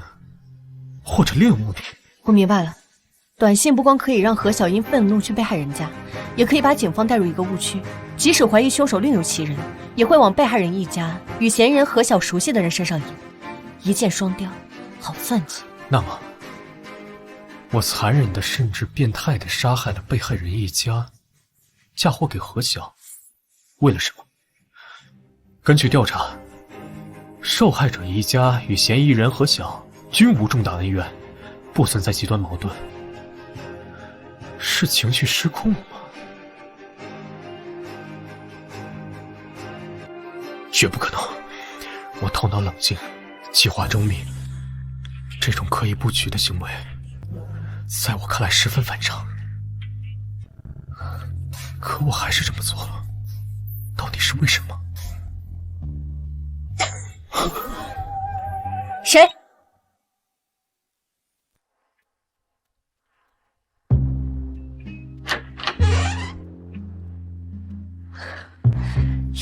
[SPEAKER 3] 或者另有目的？
[SPEAKER 2] 我明白了，短信不光可以让何小英愤怒去被害人家，也可以把警方带入一个误区，即使怀疑凶手另有其人，也会往被害人一家与嫌疑人何小熟悉的人身上引，一箭双雕，好算计。
[SPEAKER 3] 那么，我残忍的甚至变态的杀害了被害人一家，嫁祸给何晓，为了什么？根据调查，受害者一家与嫌疑人何晓均无重大恩怨，不存在极端矛盾，是情绪失控吗？绝不可能！我头脑冷静，计划周密，这种刻意布局的行为，在我看来十分反常。可我还是这么做了，到底是为什么？
[SPEAKER 2] 谁？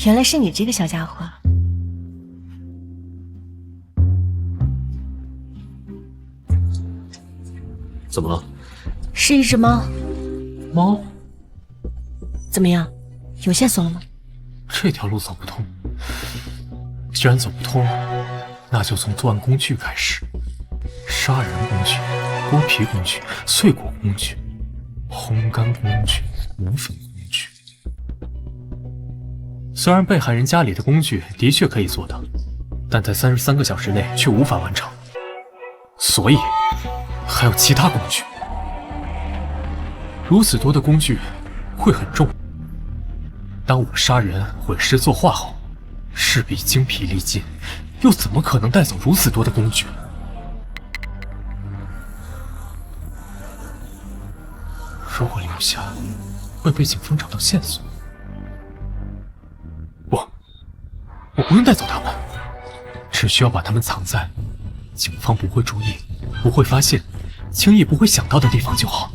[SPEAKER 2] 原来是你这个小家伙。
[SPEAKER 7] 怎么了？
[SPEAKER 2] 是一只猫。
[SPEAKER 3] 猫？
[SPEAKER 2] 怎么样？有线索了吗？
[SPEAKER 3] 这条路走不通。既然走不通，那就从作案工具开始：杀人工具、剥皮工具、碎果工具、烘干工具、磨粉工具。虽然被害人家里的工具的确可以做到，但在33个小时内却无法完成，所以还有其他工具。如此多的工具会很重。当我杀人毁尸作画后，势必精疲力尽，又怎么可能带走如此多的工具？如果留下，会被警方找到线索。不，我不用带走他们，只需要把他们藏在警方不会注意、不会发现、轻易不会想到的地方就好。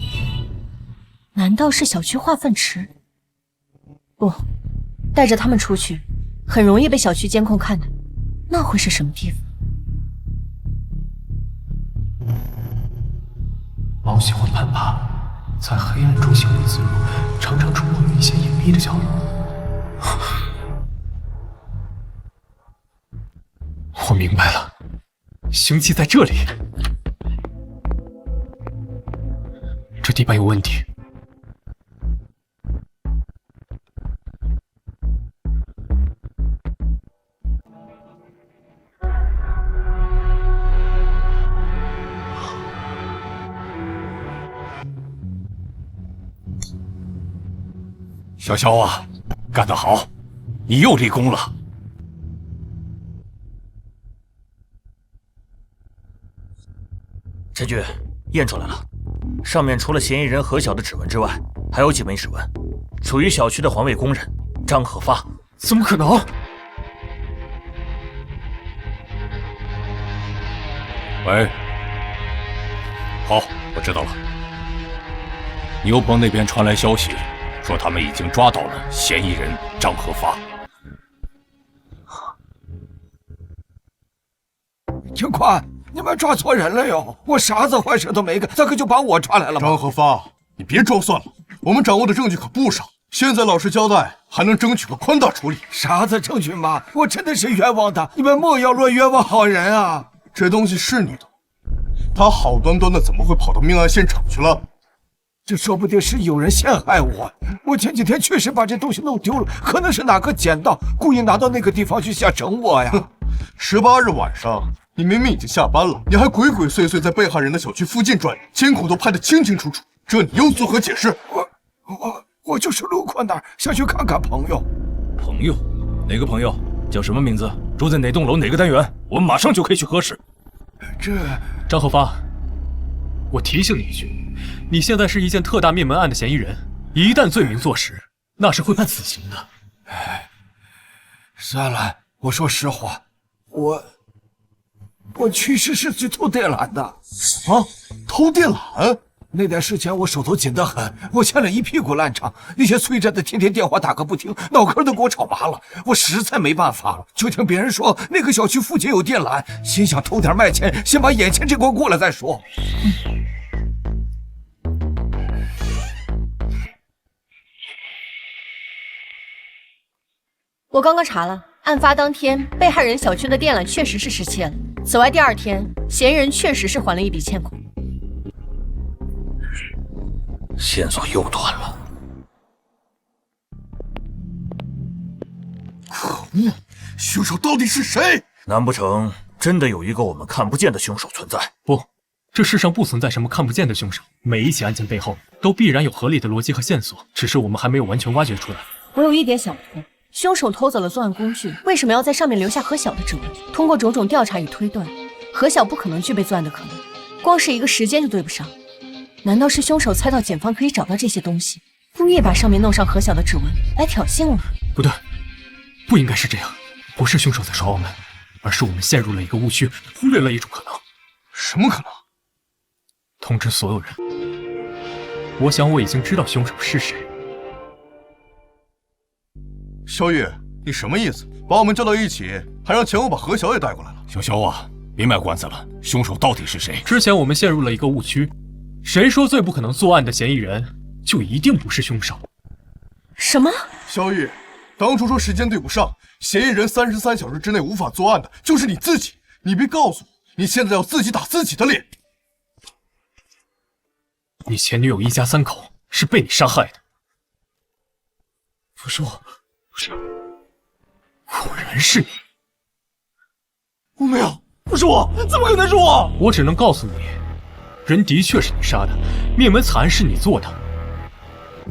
[SPEAKER 2] 难道是小区化粪池？不，带着他们出去，很容易被小区监控看的。那会是什么地方？
[SPEAKER 3] 猫喜欢攀爬，在黑暗中行动自如，常常出没于一些隐秘的角落。我明白了，凶器在这里。这地板有问题。
[SPEAKER 5] 小肖啊，干得好，你又立功了。
[SPEAKER 7] 陈局，验出来了，上面除了嫌疑人何晓的指纹之外，还有几枚指纹，属于小区的环卫工人张可发。
[SPEAKER 3] 怎么可能？
[SPEAKER 5] 喂，好，我知道了。牛棚那边传来消息，说他们已经抓到了嫌疑人张可发。
[SPEAKER 11] 警官，你们抓错人了哟！我啥子坏事都没干，咋可就把我抓来了吗？
[SPEAKER 9] 张和发，你别装蒜了，我们掌握的证据可不少，现在老实交代，还能争取个宽大处理。
[SPEAKER 11] 啥子证据嘛？我真的是冤枉的，你们莫要乱冤枉好人啊！
[SPEAKER 9] 这东西是你的，他好端端的怎么会跑到命案现场去了？
[SPEAKER 11] 这说不定是有人陷害我。我前几天确实把这东西弄丢了，可能是哪个捡到，故意拿到那个地方去想整我呀。
[SPEAKER 9] 18日晚上，你明明已经下班了，你还鬼鬼祟祟在被害人的小区附近转悠，监控都拍得清清楚楚，这你又作何解释？
[SPEAKER 11] 我就是路过那儿，想去看看朋友。
[SPEAKER 6] 朋友？哪个朋友？叫什么名字？住在哪栋楼哪个单元？我们马上就可以去核实。
[SPEAKER 3] 张鹤发，我提醒你一句，你现在是一件特大灭门案的嫌疑人，一旦罪名坐实，那是会判死刑的。
[SPEAKER 11] 算了，我说实话，我确实是去偷电缆的。
[SPEAKER 9] 什么？偷电缆？
[SPEAKER 11] 那点事情我手头紧得很，我欠了一屁股烂账，那些催债的天天电话打个不停，脑壳都给我吵麻了，我实在没办法了，就听别人说那个小区附近有电缆，心想偷点卖钱，先把眼前这关过了再说。
[SPEAKER 2] 我刚刚查了，案发当天被害人小区的电缆确实是失窃了。此外，第二天嫌疑人确实是还了一笔欠款。
[SPEAKER 7] 线索又断了。
[SPEAKER 9] 可恶！凶手到底是谁？
[SPEAKER 7] 难不成真的有一个我们看不见的凶手存在？
[SPEAKER 3] 不，这世上不存在什么看不见的凶手，每一起案件背后都必然有合理的逻辑和线索，只是我们还没有完全挖掘出来。
[SPEAKER 2] 我有一点想不通，凶手偷走了作案工具，为什么要在上面留下何晓的指纹？通过种种调查与推断，何晓不可能具备作案的可能，光是一个时间就对不上。难道是凶手猜到检方可以找到这些东西，故意把上面弄上何晓的指纹来挑衅我们？
[SPEAKER 3] 不对，不应该是这样，不是凶手在耍我们，而是我们陷入了一个误区，忽略了一种可能。
[SPEAKER 9] 什么可能？
[SPEAKER 3] 通知所有人，我想我已经知道凶手是谁。
[SPEAKER 9] 萧玉，你什么意思？把我们叫到一起，还让钱武把何晓也带过来了。
[SPEAKER 5] 小肖啊，别卖关子了，凶手到底是谁？
[SPEAKER 3] 之前我们陷入了一个误区，谁说最不可能作案的嫌疑人就一定不是凶手？
[SPEAKER 2] 什么？
[SPEAKER 9] 萧玉，当初说时间对不上，嫌疑人33小时之内无法作案的就是你自己，你别告诉我，你现在要自己打自己的脸。
[SPEAKER 3] 你前女友一家3口是被你杀害的。不是我，不是，果然是你。
[SPEAKER 11] 我没有，不是我，怎么可能是我？
[SPEAKER 3] 我只能告诉你，人的确是你杀的，灭门惨案是你做的，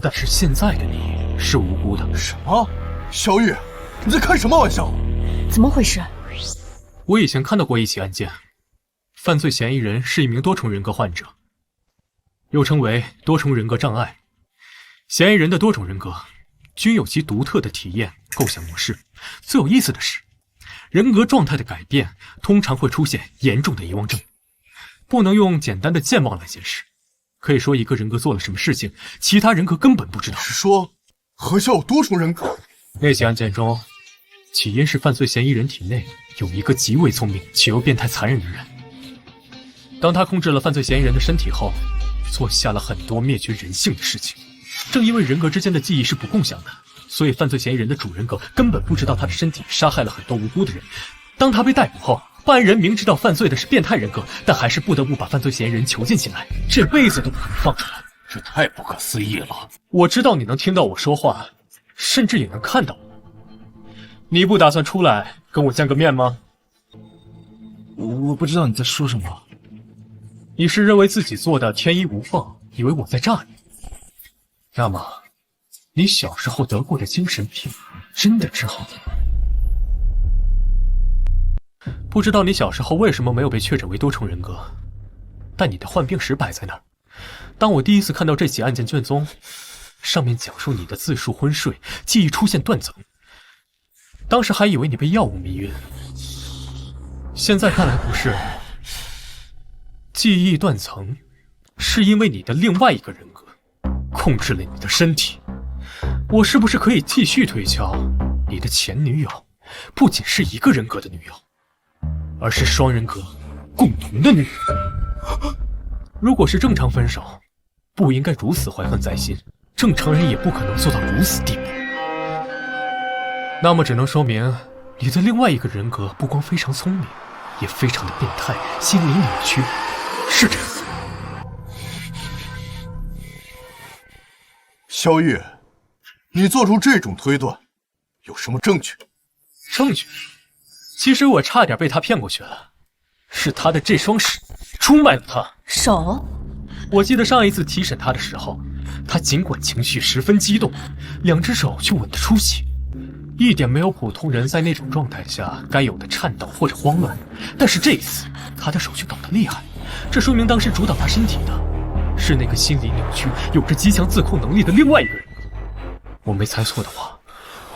[SPEAKER 3] 但是现在的你是无辜的。
[SPEAKER 9] 什么？萧玉，你在开什么玩笑？
[SPEAKER 2] 怎么回事？
[SPEAKER 3] 我以前看到过一起案件，犯罪嫌疑人是一名多重人格患者，又称为多重人格障碍。嫌疑人的多种人格均有其独特的体验构想模式。最有意思的是，人格状态的改变通常会出现严重的遗忘症，不能用简单的健忘来解释。可以说，一个人格做了什么事情，其他人格根本不知道。
[SPEAKER 9] 是说何萧有多重人格？
[SPEAKER 3] 那起案件中，起因是犯罪嫌疑人体内有一个极为聪明且又变态残忍的人。当他控制了犯罪嫌疑人的身体后，做下了很多灭绝人性的事情。正因为人格之间的记忆是不共享的，所以犯罪嫌疑人的主人格根本不知道他的身体杀害了很多无辜的人。当他被逮捕后，办案人明知道犯罪的是变态人格，但还是不得不把犯罪嫌疑人囚禁起来，这辈子都不可能放出来。
[SPEAKER 8] 这太不可思议了！
[SPEAKER 3] 我知道你能听到我说话，甚至也能看到我。你不打算出来跟我见个面吗？
[SPEAKER 10] 我不知道你在说什么。
[SPEAKER 3] 你是认为自己做的天衣无缝，以为我在诈你？那么，你小时候得过的精神病真的治好了吗？不知道你小时候为什么没有被确诊为多重人格，但你的患病史摆在那儿。当我第一次看到这起案件卷宗，上面讲述你的自述昏睡，记忆出现断层，当时还以为你被药物迷晕，现在看来不是。记忆断层是因为你的另外一个人格控制了你的身体。我是不是可以继续推敲，你的前女友不仅是一个人格的女友，而是双人格共同的女友？如果是正常分手，不应该如此怀恨在心，正常人也不可能做到如此地步。那么只能说明你的另外一个人格不光非常聪明，也非常的变态，心理扭曲，是这样。
[SPEAKER 9] 萧玉，你做出这种推断，有什么证据？
[SPEAKER 3] 证据？其实我差点被他骗过去了，是他的这双手出卖了他。
[SPEAKER 2] 手？
[SPEAKER 3] 我记得上一次提审他的时候，他尽管情绪十分激动，两只手却稳得出奇，一点没有普通人在那种状态下该有的颤抖或者慌乱。但是这一次，他的手却抖得厉害，这说明当时主导他身体的是那个心理扭曲、有着极强自控能力的另外一个人格。我没猜错的话，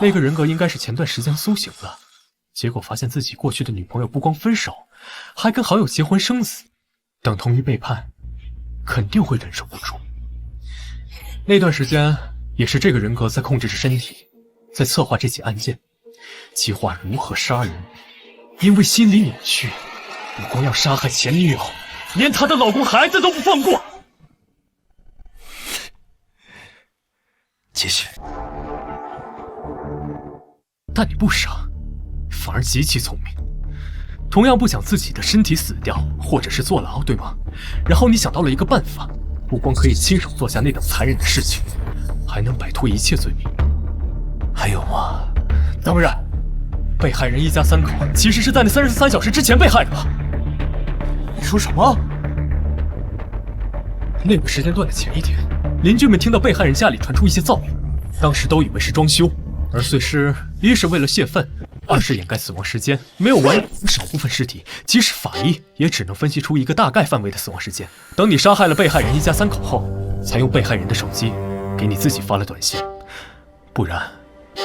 [SPEAKER 3] 那个人格应该是前段时间苏醒了，结果发现自己过去的女朋友不光分手，还跟好友结婚生子，等同于背叛，肯定会忍受不住。那段时间也是这个人格在控制着身体，在策划这起案件，计划如何杀人。因为心理扭曲，不光要杀害前女友，连她的老公孩子都不放过。
[SPEAKER 7] 继续。
[SPEAKER 3] 但你不傻，反而极其聪明。同样不想自己的身体死掉，或者是坐牢，对吗？然后你想到了一个办法，不光可以亲手做下那等残忍的事情，还能摆脱一切罪名。还有吗？当然，被害人一家三口其实是在那33小时之前被害的吧？
[SPEAKER 9] 你说什么？
[SPEAKER 3] 那个时间段的前一天，邻居们听到被害人家里传出一些噪音，当时都以为是装修，而碎尸一是为了泄愤，二是掩盖死亡时间，没有完整少部分尸体，即使法医也只能分析出一个大概范围的死亡时间。等你杀害了被害人一家三口后，才用被害人的手机给你自己发了短信，不然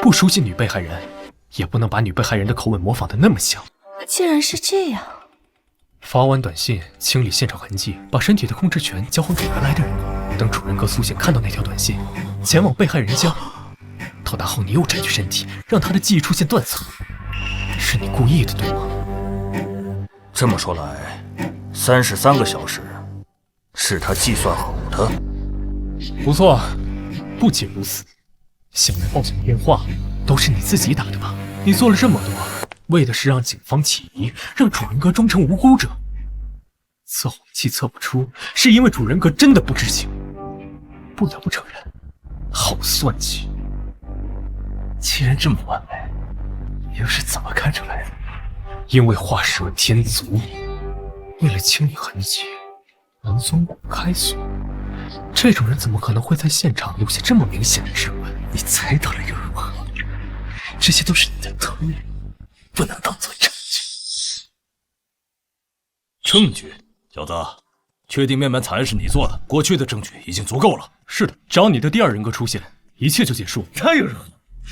[SPEAKER 3] 不熟悉女被害人，也不能把女被害人的口吻模仿得那么像。
[SPEAKER 2] 既然是这样，
[SPEAKER 3] 发完短信，清理现场痕迹，把身体的控制权交还给原来的人格。等主人格苏醒看到那条短信，前往被害人家，到达后你又占据身体，让他的记忆出现断层，是你故意的，对吗？
[SPEAKER 7] 这么说来，33个小时是他计算好的。
[SPEAKER 3] 不错，不仅如此，想来报警电话都是你自己打的吧？你做了这么多，为的是让警方起疑，让主人格装成无辜者。测谎器测不出，是因为主人格真的不知情。不得不承认，好算计。
[SPEAKER 10] 既然这么完美，又是怎么看出来的？
[SPEAKER 3] 因为画蛇添足，为了清理痕迹，门锁我开锁。这种人怎么可能会在现场留下这么明显的指纹？
[SPEAKER 10] 你猜到了又如何？这些都是你的推理，不能当做证据。
[SPEAKER 6] 证据？小子，确定面板惨案是你做的，过去的证据已经足够了。
[SPEAKER 3] 是的，只要你的第二人格出现，一切就结束。
[SPEAKER 10] 那又如何？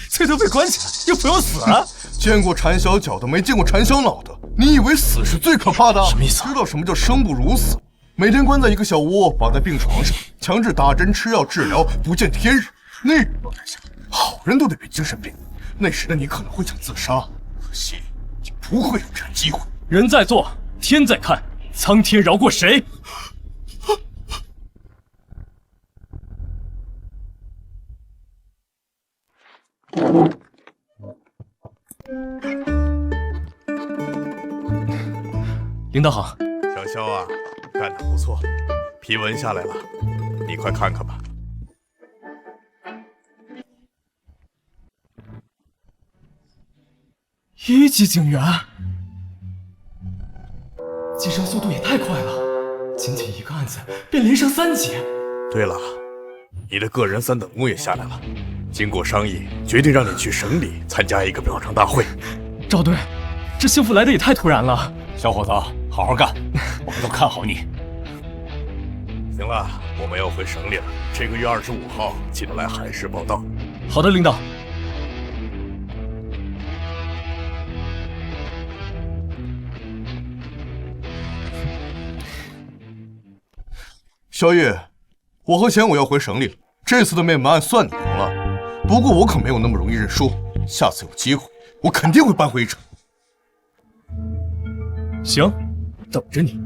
[SPEAKER 6] 最多被关起来，又不用死啊！
[SPEAKER 9] 见过缠小脚的，没见过缠小脑的。你以为死是最可怕的？
[SPEAKER 6] 什么意思啊？
[SPEAKER 9] 知道什么叫生不如死？每天关在一个小窝，绑在病床上，强制打针吃药治疗，不见天日。那个状态下，好人都得变精神病。那时的你可能会想自杀，可惜你不会有这样机会。
[SPEAKER 3] 人在做，天在看，苍天饶过谁？领导好。
[SPEAKER 9] 小肖啊，干得不错，批文下来了，你快看看吧。
[SPEAKER 3] 1级警员，晋升速度也太快了，仅仅一个案子便连升3级。
[SPEAKER 9] 对了，你的个人3等功也下来了，经过商议，决定让你去省里参加一个表彰大会。
[SPEAKER 3] 赵队，这幸福来的也太突然了。
[SPEAKER 5] 小伙子，好好干，我们都看好你。
[SPEAKER 9] 行了，我们要回省里了，这个月25号记得来海市报道。
[SPEAKER 3] 好的，领导。
[SPEAKER 9] 小雨，我和贤武要回省里了，这次的灭门案算你赢了，不过我可没有那么容易认输，下次有机会，我肯定会扳回一城。
[SPEAKER 3] 行，等着你。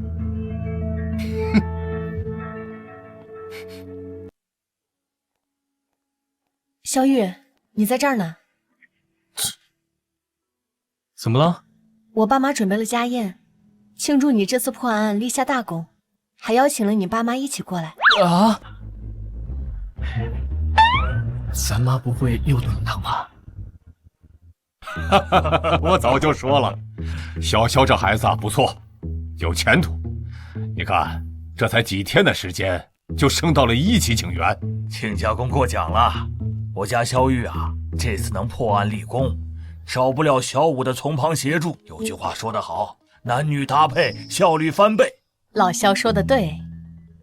[SPEAKER 2] 小雨，你在这儿呢？
[SPEAKER 3] 怎么了？
[SPEAKER 2] 我爸妈准备了家宴，庆祝你这次破案立下大功，还邀请了你爸妈一起过来。
[SPEAKER 3] 啊！咱妈不会又炖汤吧？
[SPEAKER 5] 我早就说了，小肖这孩子啊不错，有前途。你看，这才几天的时间，就升到了1级警员。
[SPEAKER 7] 亲家公过奖了，我家肖玉啊，这次能破案立功，少不了小武的从旁协助。有句话说得好，男女搭配，效率翻倍。
[SPEAKER 2] 老肖说的对，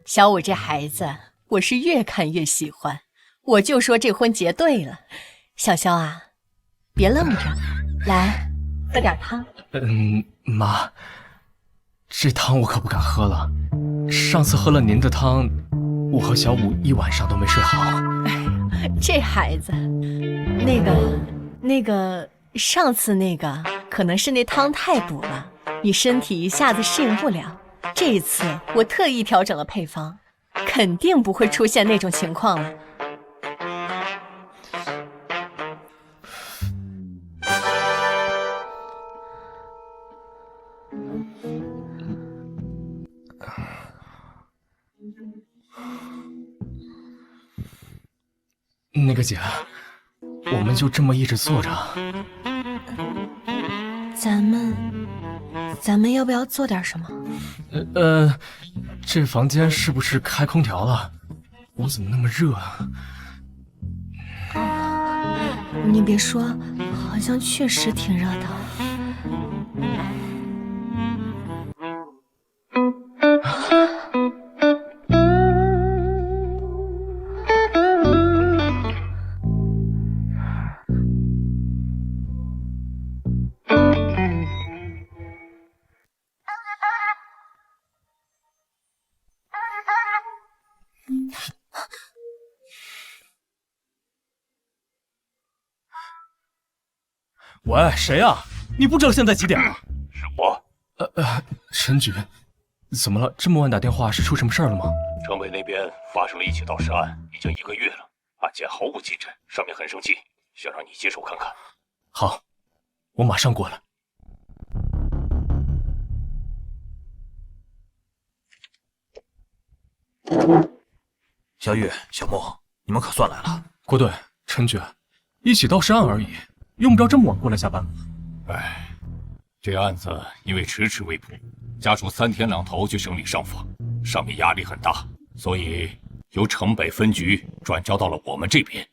[SPEAKER 2] 小武这孩子，我是越看越喜欢。我就说这婚结对了。小肖啊，别愣着，来喝点汤。
[SPEAKER 3] 妈，这汤我可不敢喝了。上次喝了您的汤，我和小武一晚上都没睡好。
[SPEAKER 2] 这孩子，那个，上次那个可能是那汤太补了，你身体一下子适应不了。这一次我特意调整了配方，肯定不会出现那种情况了。
[SPEAKER 3] 那个姐，我们就这么一直坐着。
[SPEAKER 2] 咱们要不要做点什么？
[SPEAKER 3] 这房间是不是开空调了？我怎么那么热啊？
[SPEAKER 2] 你别说，好像确实挺热的。
[SPEAKER 3] 喂，谁啊？你不知道现在几点了？
[SPEAKER 5] 是我。
[SPEAKER 3] 陈局，怎么了？这么晚打电话是出什么事儿了吗？
[SPEAKER 5] 城北那边发生了一起盗尸案，已经1个月了，案件毫无进展，上面很生气，想让你接手看看。
[SPEAKER 3] 好，我马上过来。
[SPEAKER 7] 小雨、小莫，你们可算来了。
[SPEAKER 3] 郭队、陈局，一起盗尸案而已，用不着这么晚过来下班。
[SPEAKER 5] 哎，这案子因为迟迟未破，家属3天2头去省里上访，上面压力很大，所以由城北分局转交到了我们这边。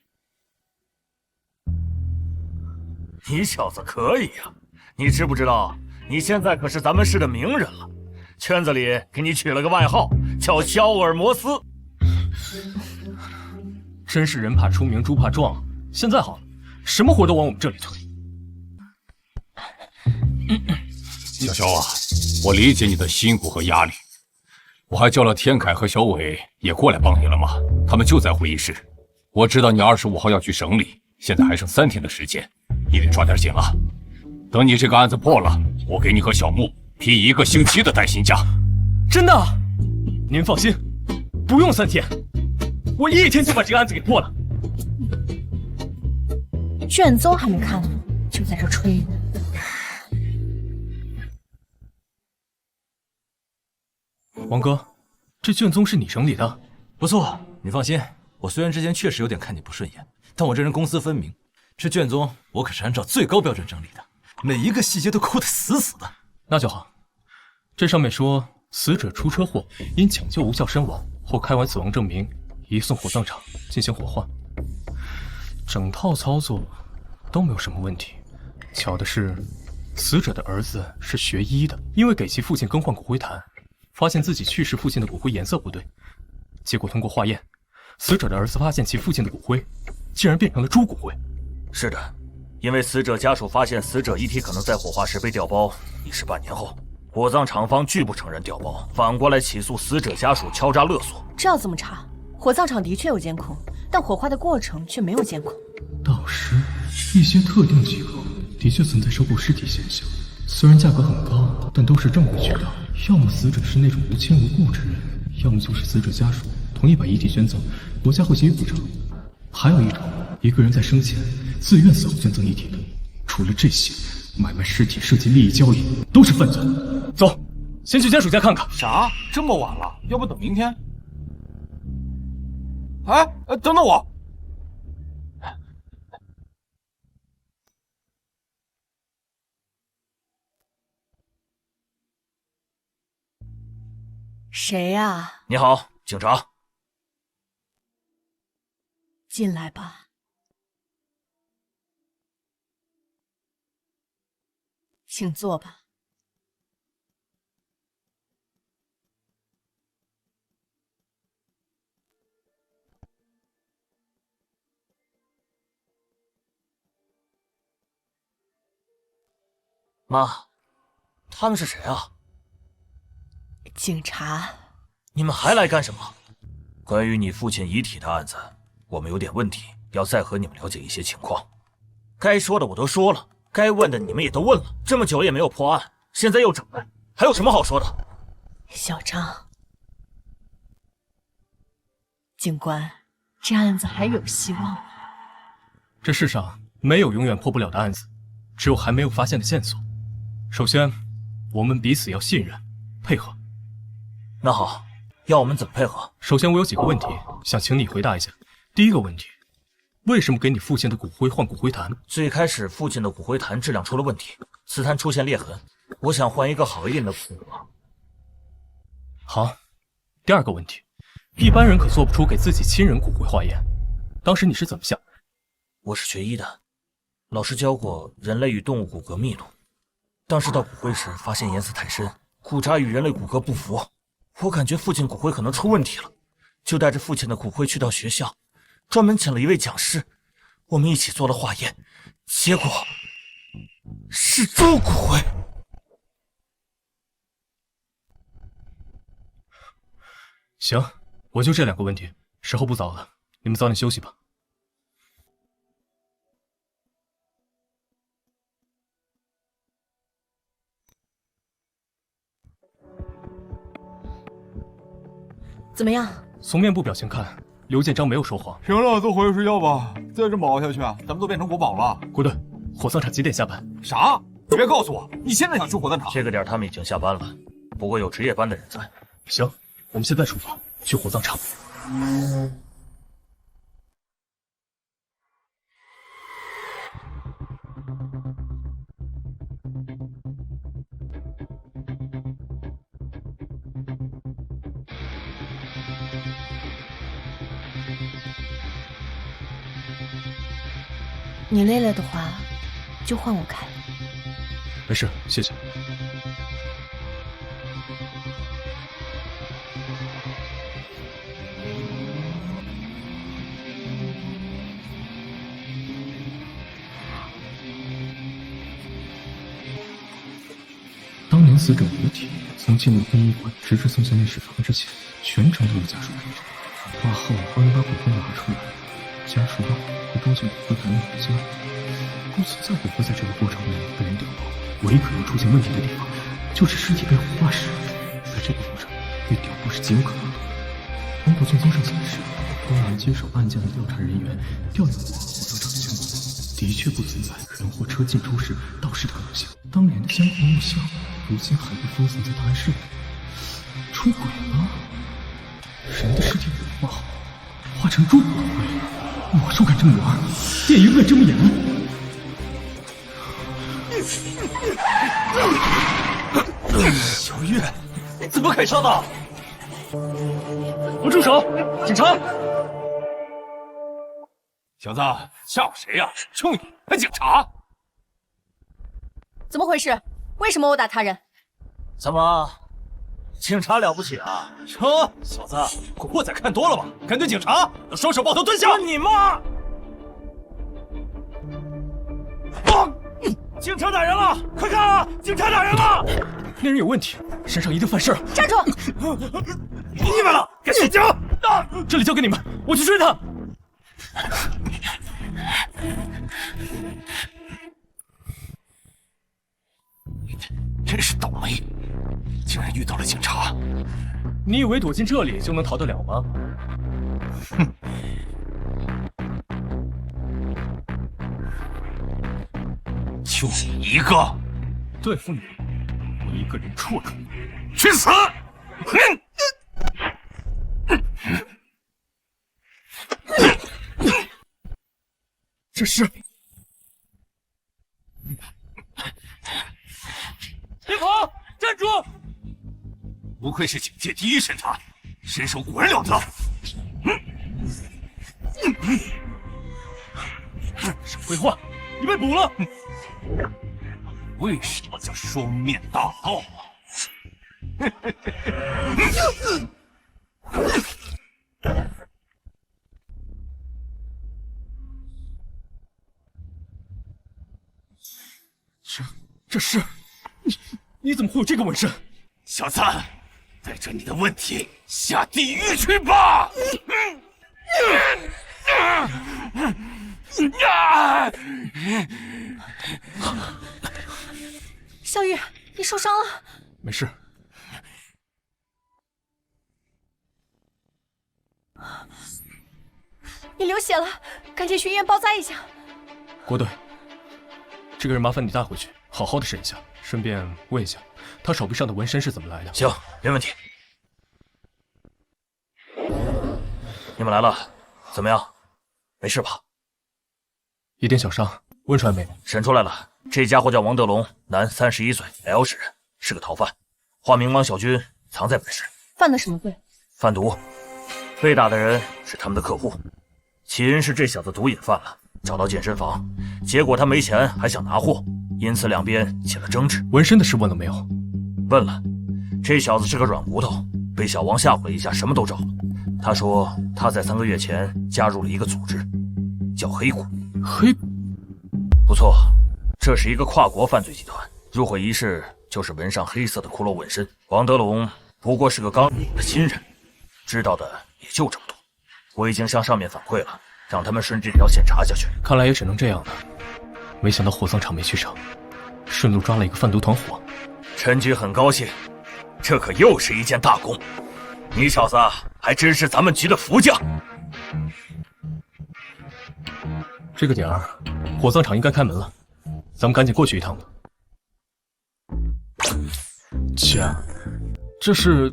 [SPEAKER 7] 你小子可以呀！你知不知道，你现在可是咱们市的名人了，圈子里给你取了个外号，叫肖尔摩斯。
[SPEAKER 3] 真是人怕出名猪怕壮。现在好了，什么活都往我们这里推。
[SPEAKER 5] 小肖啊，我理解你的辛苦和压力。我还叫了天凯和小伟也过来帮你了嘛，他们就在会议室。我知道你25号要去省里，现在还剩3天的时间，你得抓点紧了。等你这个案子破了，我给你和小木批1个星期的带薪假。
[SPEAKER 3] 真的？您放心，不用3天，我1天就把这个案子给破了。
[SPEAKER 2] 卷宗还没看呢，就在这吹。
[SPEAKER 3] 王哥，这卷宗是你整理的？
[SPEAKER 6] 不错，你放心。我虽然之前确实有点看你不顺眼，但我这人公私分明。这卷宗我可是按照最高标准整理的，每一个细节都抠得死死的。
[SPEAKER 3] 那就好。这上面说，死者出车祸因抢救无效身亡，后开完死亡证明，移送火葬场进行火化。整套操作都没有什么问题。巧的是，死者的儿子是学医的，因为给其父亲更换骨灰坛，发现自己去世父亲的骨灰颜色不对，结果通过化验，死者的儿子发现其父亲的骨灰竟然变成了猪骨灰。
[SPEAKER 7] 是的，因为死者家属发现死者遗体可能在火化时被调包，已是半年后，火葬厂方拒不承认调包，反过来起诉死者家属敲诈勒索。
[SPEAKER 2] 这要怎么查？火葬场的确有监控，但火化的过程却没有监控。
[SPEAKER 3] 到时，一些特定机构的确存在收购尸体现象，虽然价格很高，但都是正规渠道。要么死者是那种无亲无故之人，要么就是死者家属同意把遗体捐赠，国家会给予补偿。还有一种，一个人在生前自愿死后捐赠遗体的。除了这些，买卖尸体涉及利益交易都是犯罪。走，先去家属家看看。
[SPEAKER 8] 啥？这么晚了？要不等明天？哎，等等我！
[SPEAKER 2] 谁呀？
[SPEAKER 7] 你好，警察。
[SPEAKER 2] 进来吧。请坐吧。
[SPEAKER 7] 妈，他们是谁啊？
[SPEAKER 2] 警察。
[SPEAKER 7] 你们还来干什么？关于你父亲遗体的案子，我们有点问题，要再和你们了解一些情况。该说的我都说了，该问的你们也都问了，这么久也没有破案，现在又整来，还有什么好说的？
[SPEAKER 2] 小张，警官，这案子还有希望。
[SPEAKER 3] 这世上没有永远破不了的案子，只有还没有发现的线索。首先，我们彼此要信任、配合。
[SPEAKER 7] 那好，要我们怎么配合？
[SPEAKER 3] 首先，我有几个问题想请你回答一下。第一个问题，为什么给你父亲的骨灰换骨灰坛？
[SPEAKER 7] 最开始父亲的骨灰坛质量出了问题，瓷坛出现裂痕，我想换一个好一点的骨灰。
[SPEAKER 3] 好。第二个问题，一般人可做不出给自己亲人骨灰化验，当时你是怎么想的？
[SPEAKER 7] 我是学医的，老师教过人类与动物骨骼密度，当时到骨灰时发现颜色太深，骨渣与人类骨骼不符，我感觉父亲骨灰可能出问题了，就带着父亲的骨灰去到学校，专门请了一位讲师，我们一起做了化验，结果是猪骨灰。
[SPEAKER 3] 行，我就这2个问题，时候不早了，你们早点休息吧。
[SPEAKER 2] 怎么样？
[SPEAKER 3] 从面部表情看，刘建章没有说谎。
[SPEAKER 8] 行了，都回去睡觉吧。再这么熬下去，咱们都变成国宝了。
[SPEAKER 3] 顾队，火葬场几点下班？
[SPEAKER 8] 啥？你别告诉我，你现在想去火葬场？
[SPEAKER 7] 这个点他们已经下班了，不过有值夜班的人在。
[SPEAKER 3] 行，我们现在出发，去火葬场。
[SPEAKER 2] 你累了的话，就换我开。
[SPEAKER 3] 没事，谢谢。连死者遗体从进入殡仪馆直至送向内室房之前，全程都有家属陪着。挂后帮人把骨灰拿出来，家属把骨灰装进骨灰坛里回家，不存在骨灰在这个过程内被人掉落。唯一可能出现问题的地方，就是尸体被火化时，在这个路上被掉落是极有可能的。通过卷宗上显示，公安接手案件的调查人员调用过火葬场的监控，的确不存在人或车进出时盗尸的可能性。当年的香火木像，如今还被封存在档案室里，出轨了。人的尸体火化后，化成猪骨灰，魔术敢这么玩，电影敢这么演。
[SPEAKER 6] 小月，怎么砍伤的？
[SPEAKER 3] 我住手！警察！
[SPEAKER 11] 小子，吓唬谁呀？就你还警察？
[SPEAKER 2] 怎么回事？为什么殴打他人？
[SPEAKER 7] 怎么，警察了不起啊？
[SPEAKER 6] 哟，小子，古惑仔看多了吧？敢对警察？双手抱头蹲下！
[SPEAKER 7] 你妈！警察打人了！快看啊！警察打人了！
[SPEAKER 3] 那人有问题，身上一定犯事。
[SPEAKER 2] 站住！
[SPEAKER 7] 你们了，该睡觉。
[SPEAKER 3] 这里交给你们，我去追他。
[SPEAKER 11] 真是倒霉，竟然遇到了警察。
[SPEAKER 3] 你以为躲进这里就能逃得了吗？
[SPEAKER 11] 哼！就你一个，
[SPEAKER 3] 对付你，我一个人绰绰。
[SPEAKER 11] 去死！
[SPEAKER 3] 这是。
[SPEAKER 7] 别跑！站住！
[SPEAKER 11] 不愧是警界第一神探，身手果然了得。
[SPEAKER 3] 少废话，你被捕了。
[SPEAKER 11] 为什么叫双面大盗啊？
[SPEAKER 3] 这是你怎么会有这个纹身？
[SPEAKER 11] 小子，带着你的问题下地狱去吧！
[SPEAKER 2] 小雨，你受伤了？
[SPEAKER 3] 没事。
[SPEAKER 2] 你流血了，赶紧去医院包扎一下。
[SPEAKER 3] 郭队，这个人麻烦你带回去，好好的审一下，顺便问一下他手臂上的纹身是怎么来的。
[SPEAKER 7] 行，没问题。你们来了，怎么样？没事吧？
[SPEAKER 3] 一点小伤，问出来没？
[SPEAKER 7] 审出来了，这家伙叫王德龙，男，31岁，L 市人，是个逃犯，化名王小军，藏在本市。
[SPEAKER 2] 犯了什么罪？
[SPEAKER 7] 贩毒。被打的人是他们的客户，起因是这小子毒瘾犯了，找到健身房，结果他没钱还想拿货，因此两边起了争执。
[SPEAKER 3] 纹身的事问了没有？
[SPEAKER 7] 问了，这小子是个软骨头，被小王吓唬了一下，什么都招了。他说他在3个月前加入了一个组织，叫黑骨。
[SPEAKER 3] 黑骨？
[SPEAKER 7] 不错，这是一个跨国犯罪集团，入会仪式就是纹上黑色的骷髅纹身。王德龙不过是个刚入的新人，知道的也就这么多。我已经向上面反馈了，让他们顺这条线查下去。
[SPEAKER 3] 看来也只能这样了。没想到火葬场没去成，顺路抓了一个贩毒团伙。
[SPEAKER 7] 陈局很高兴，这可又是一件大功。你小子还真是咱们局的福将。
[SPEAKER 3] 这个点儿，火葬场应该开门了，咱们赶紧过去一趟吧。姐，这是……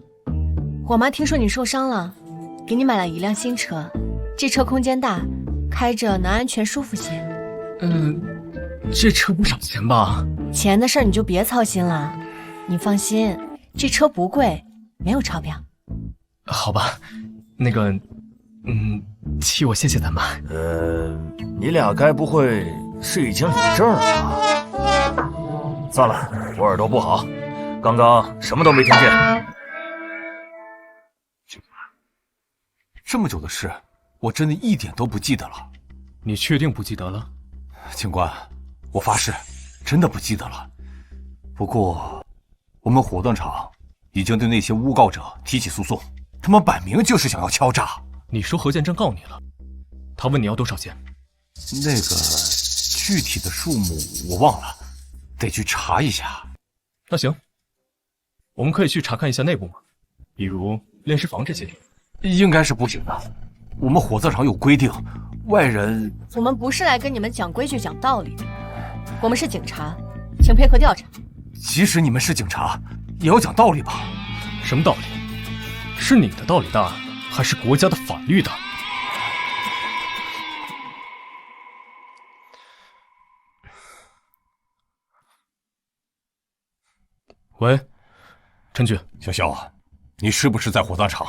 [SPEAKER 2] 我妈听说你受伤了，给你买了一辆新车，这车空间大，开着能安全舒服些。
[SPEAKER 3] 这车不少钱吧？
[SPEAKER 2] 钱的事儿你就别操心了，你放心，这车不贵，没有超标。
[SPEAKER 3] 好吧，那个，替我谢谢咱妈。
[SPEAKER 7] 你俩该不会是已经领证了吧？算了，我耳朵不好，刚刚什么都没听见。
[SPEAKER 11] 这么久的事，我真的一点都不记得了。
[SPEAKER 3] 你确定不记得了？
[SPEAKER 11] 警官，我发誓，真的不记得了。不过，我们火葬场已经对那些诬告者提起诉讼，他们摆明就是想要敲诈。
[SPEAKER 3] 你说何建章告你了？他问你要多少钱？
[SPEAKER 11] 那个具体的数目我忘了，得去查一下。
[SPEAKER 3] 那行，我们可以去查看一下内部吗？比如炼尸房这些地方。
[SPEAKER 11] 应该是不行的，我们火葬场有规定，外人……
[SPEAKER 2] 我们不是来跟你们讲规矩、讲道理的，我们是警察，请配合调查。
[SPEAKER 11] 即使你们是警察，也要讲道理吧？
[SPEAKER 3] 什么道理？是你的道理大，还是国家的法律大？喂，陈局，
[SPEAKER 5] 小肖啊，你是不是在火葬场？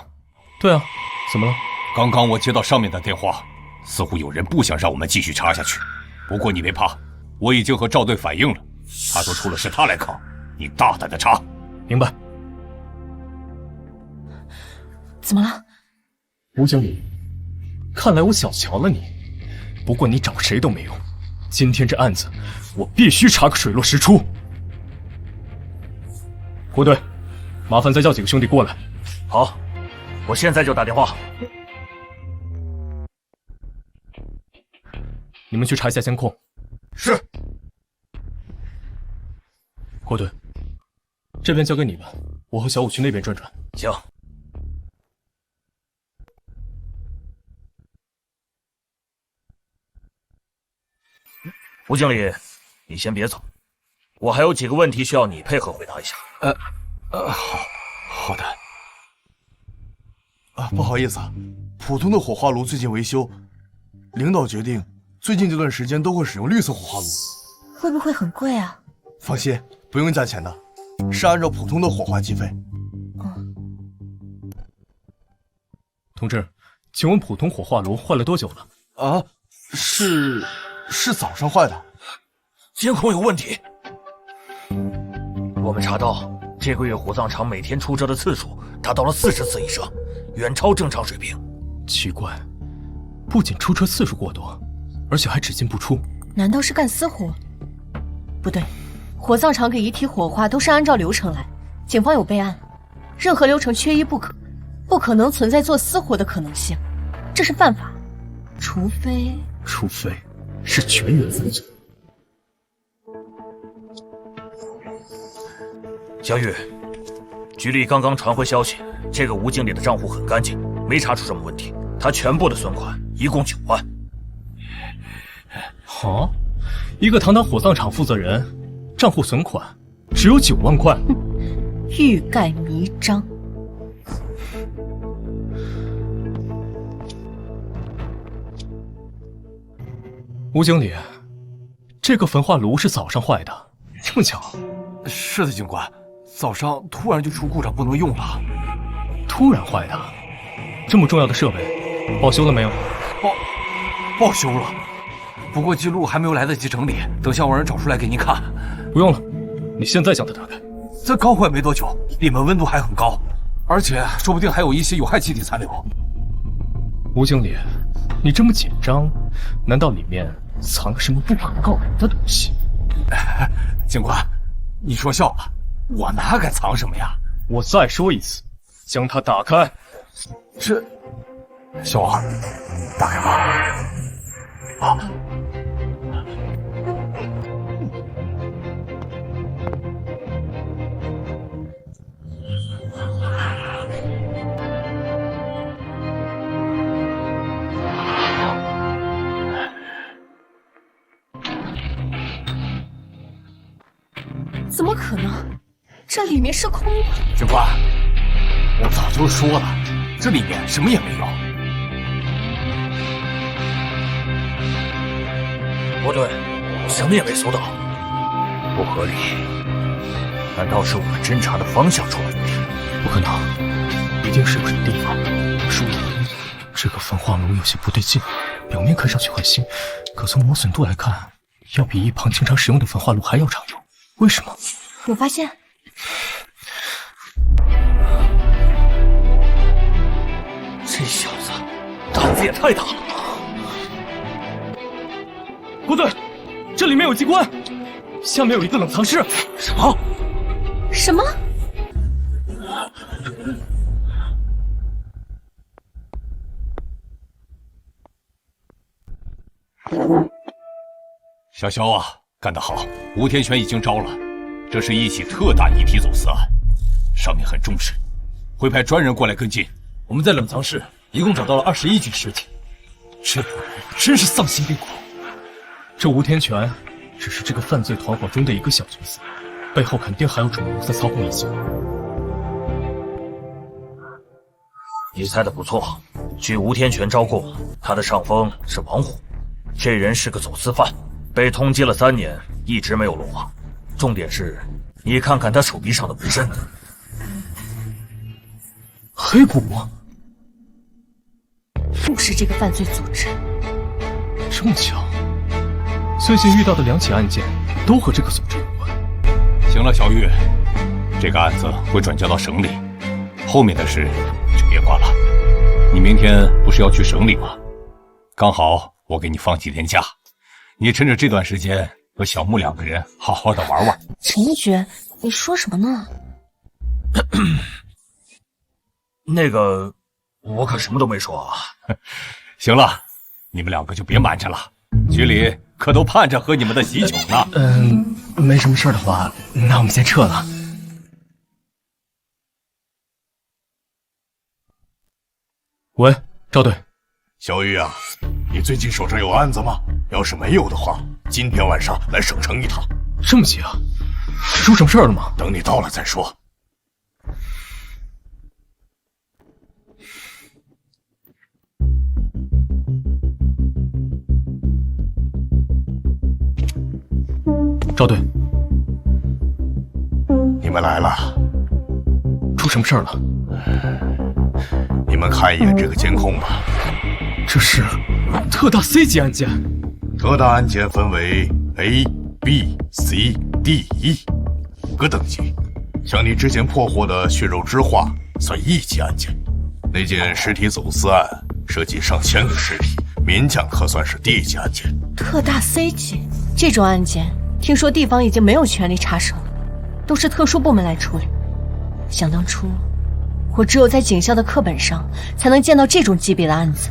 [SPEAKER 3] 对啊，怎么了？
[SPEAKER 5] 刚刚我接到上面的电话，似乎有人不想让我们继续查下去。不过你别怕，我已经和赵队反映了，他说出了事他来扛，你大胆的查。
[SPEAKER 3] 明白。
[SPEAKER 2] 怎么了？
[SPEAKER 3] 吴经理，看来我小瞧了你。不过你找谁都没用，今天这案子我必须查个水落石出。胡队，麻烦再叫几个兄弟过来。
[SPEAKER 7] 好，我现在就打电话。
[SPEAKER 3] 你们去查一下监控。
[SPEAKER 5] 是。
[SPEAKER 3] 胡队，这边交给你们，我和小五去那边转转。
[SPEAKER 7] 行。吴经理，你先别走，我还有几个问题需要你配合回答一下。
[SPEAKER 11] 好的。
[SPEAKER 9] 不好意思，普通的火化炉最近维修，领导决定最近这段时间都会使用绿色火化炉。
[SPEAKER 2] 会不会很贵啊？
[SPEAKER 9] 放心，不用加钱的，是按照普通的火化计费。
[SPEAKER 3] 同志，请问普通火化炉坏了多久了？
[SPEAKER 9] 是早上坏的。
[SPEAKER 7] 监控有问题。我们查到这个月火葬场每天出车的次数达到了40次以上，远超正常水平。
[SPEAKER 3] 奇怪，不仅出车次数过多，而且还只进不出。
[SPEAKER 2] 难道是干私活？不对，火葬场给遗体火化都是按照流程来，警方有备案，任何流程缺一不可，不可能存在做私活的可能性，这是犯法。除非
[SPEAKER 3] 是全员犯罪。
[SPEAKER 7] 小雨，局里刚刚传回消息，这个吴经理的账户很干净，没查出什么问题。他全部的存款一共9万。
[SPEAKER 3] 好，一个堂堂火葬场负责人，账户存款只有9万块，
[SPEAKER 2] 欲盖弥彰。
[SPEAKER 3] 吴经理，这个焚化炉是早上坏的，这么巧？
[SPEAKER 11] 是的，警官，早上突然就出故障，不能用了。
[SPEAKER 3] 突然坏的？这么重要的设备，报修了没有？
[SPEAKER 11] 报修了，不过记录还没有来得及整理，等下我让人找出来给您看。
[SPEAKER 3] 不用了，你现在将它打开。
[SPEAKER 11] 这刚坏没多久，里面温度还很高，而且说不定还有一些有害气体残留。
[SPEAKER 3] 吴经理，你这么紧张，难道里面藏了什么不可告人的东西？
[SPEAKER 11] 警官，你说笑了，我哪敢藏什么呀？
[SPEAKER 3] 我再说一次，将它打开。
[SPEAKER 11] 这，小二，打开吧。啊！
[SPEAKER 2] 怎么可能？这里面是空的。
[SPEAKER 11] 警官，我早就说了，这里面什么也没有。
[SPEAKER 7] 不对，什么也没搜到，不合理。难道是我们侦查的方向出了问题？
[SPEAKER 3] 不可能，一定是有什么地方疏离。这个焚化炉有些不对劲，表面看上去很新，可从磨损度来看，要比一旁经常使用的焚化炉还要常用。为什么？
[SPEAKER 2] 我发现，
[SPEAKER 7] 这小子胆子也太大了。
[SPEAKER 3] 不对，这里面有机关，下面有一个冷藏室。
[SPEAKER 7] 什么？
[SPEAKER 2] 什么？
[SPEAKER 5] 小萧啊，干得好！吴天全已经招了，这是一起特大遗体走私案，上面很重视，会派专人过来跟进。
[SPEAKER 6] 我们在冷藏室一共找到了21具尸体，这帮人真是丧心病狂。
[SPEAKER 3] 这吴天全只是这个犯罪团伙中的一个小角色，背后肯定还有主谋在操控一切。
[SPEAKER 7] 你猜的不错，据吴天全招供，他的上峰是王虎，这人是个走私犯，被通缉了3年，一直没有落网。重点是，你看看他手臂上的纹身，
[SPEAKER 3] 黑骨，
[SPEAKER 2] 又是这个犯罪组织。
[SPEAKER 3] 这么巧，最近遇到的2起案件都和这个组织有关。
[SPEAKER 5] 行了，小玉，这个案子会转交到省里，后面的事就别管了。你明天不是要去省里吗？刚好我给你放几天假，你趁着这段时间和小木2个人好好的玩玩。
[SPEAKER 2] 陈一觉，你说什么呢？
[SPEAKER 7] 那个，我可什么都没说啊。
[SPEAKER 5] 行了，你们2个就别瞒着了，局里可都盼着喝你们的喜酒呢。
[SPEAKER 3] 没什么事的话，那我们先撤了。喂，赵队，
[SPEAKER 9] 小玉啊，你最近手上有案子吗？要是没有的话，今天晚上来省城一趟。
[SPEAKER 3] 这么急啊？出什么事儿了吗？
[SPEAKER 9] 等你到了再说。
[SPEAKER 3] 赵队，
[SPEAKER 9] 你们来了，
[SPEAKER 3] 出什么事儿了？
[SPEAKER 9] 你们看一眼这个监控吧。
[SPEAKER 3] 这是特大 C 级案件。
[SPEAKER 9] 特大案件分为 A、B、C、D、E 5个等级。像你之前破获的血肉之化算1级案件，那件尸体走私案涉及上千个尸体，勉强可算是D 级案件。
[SPEAKER 2] 特大 C 级这种案件，听说地方已经没有权利插手，都是特殊部门来处理。想当初，我只有在警校的课本上才能见到这种级别的案子。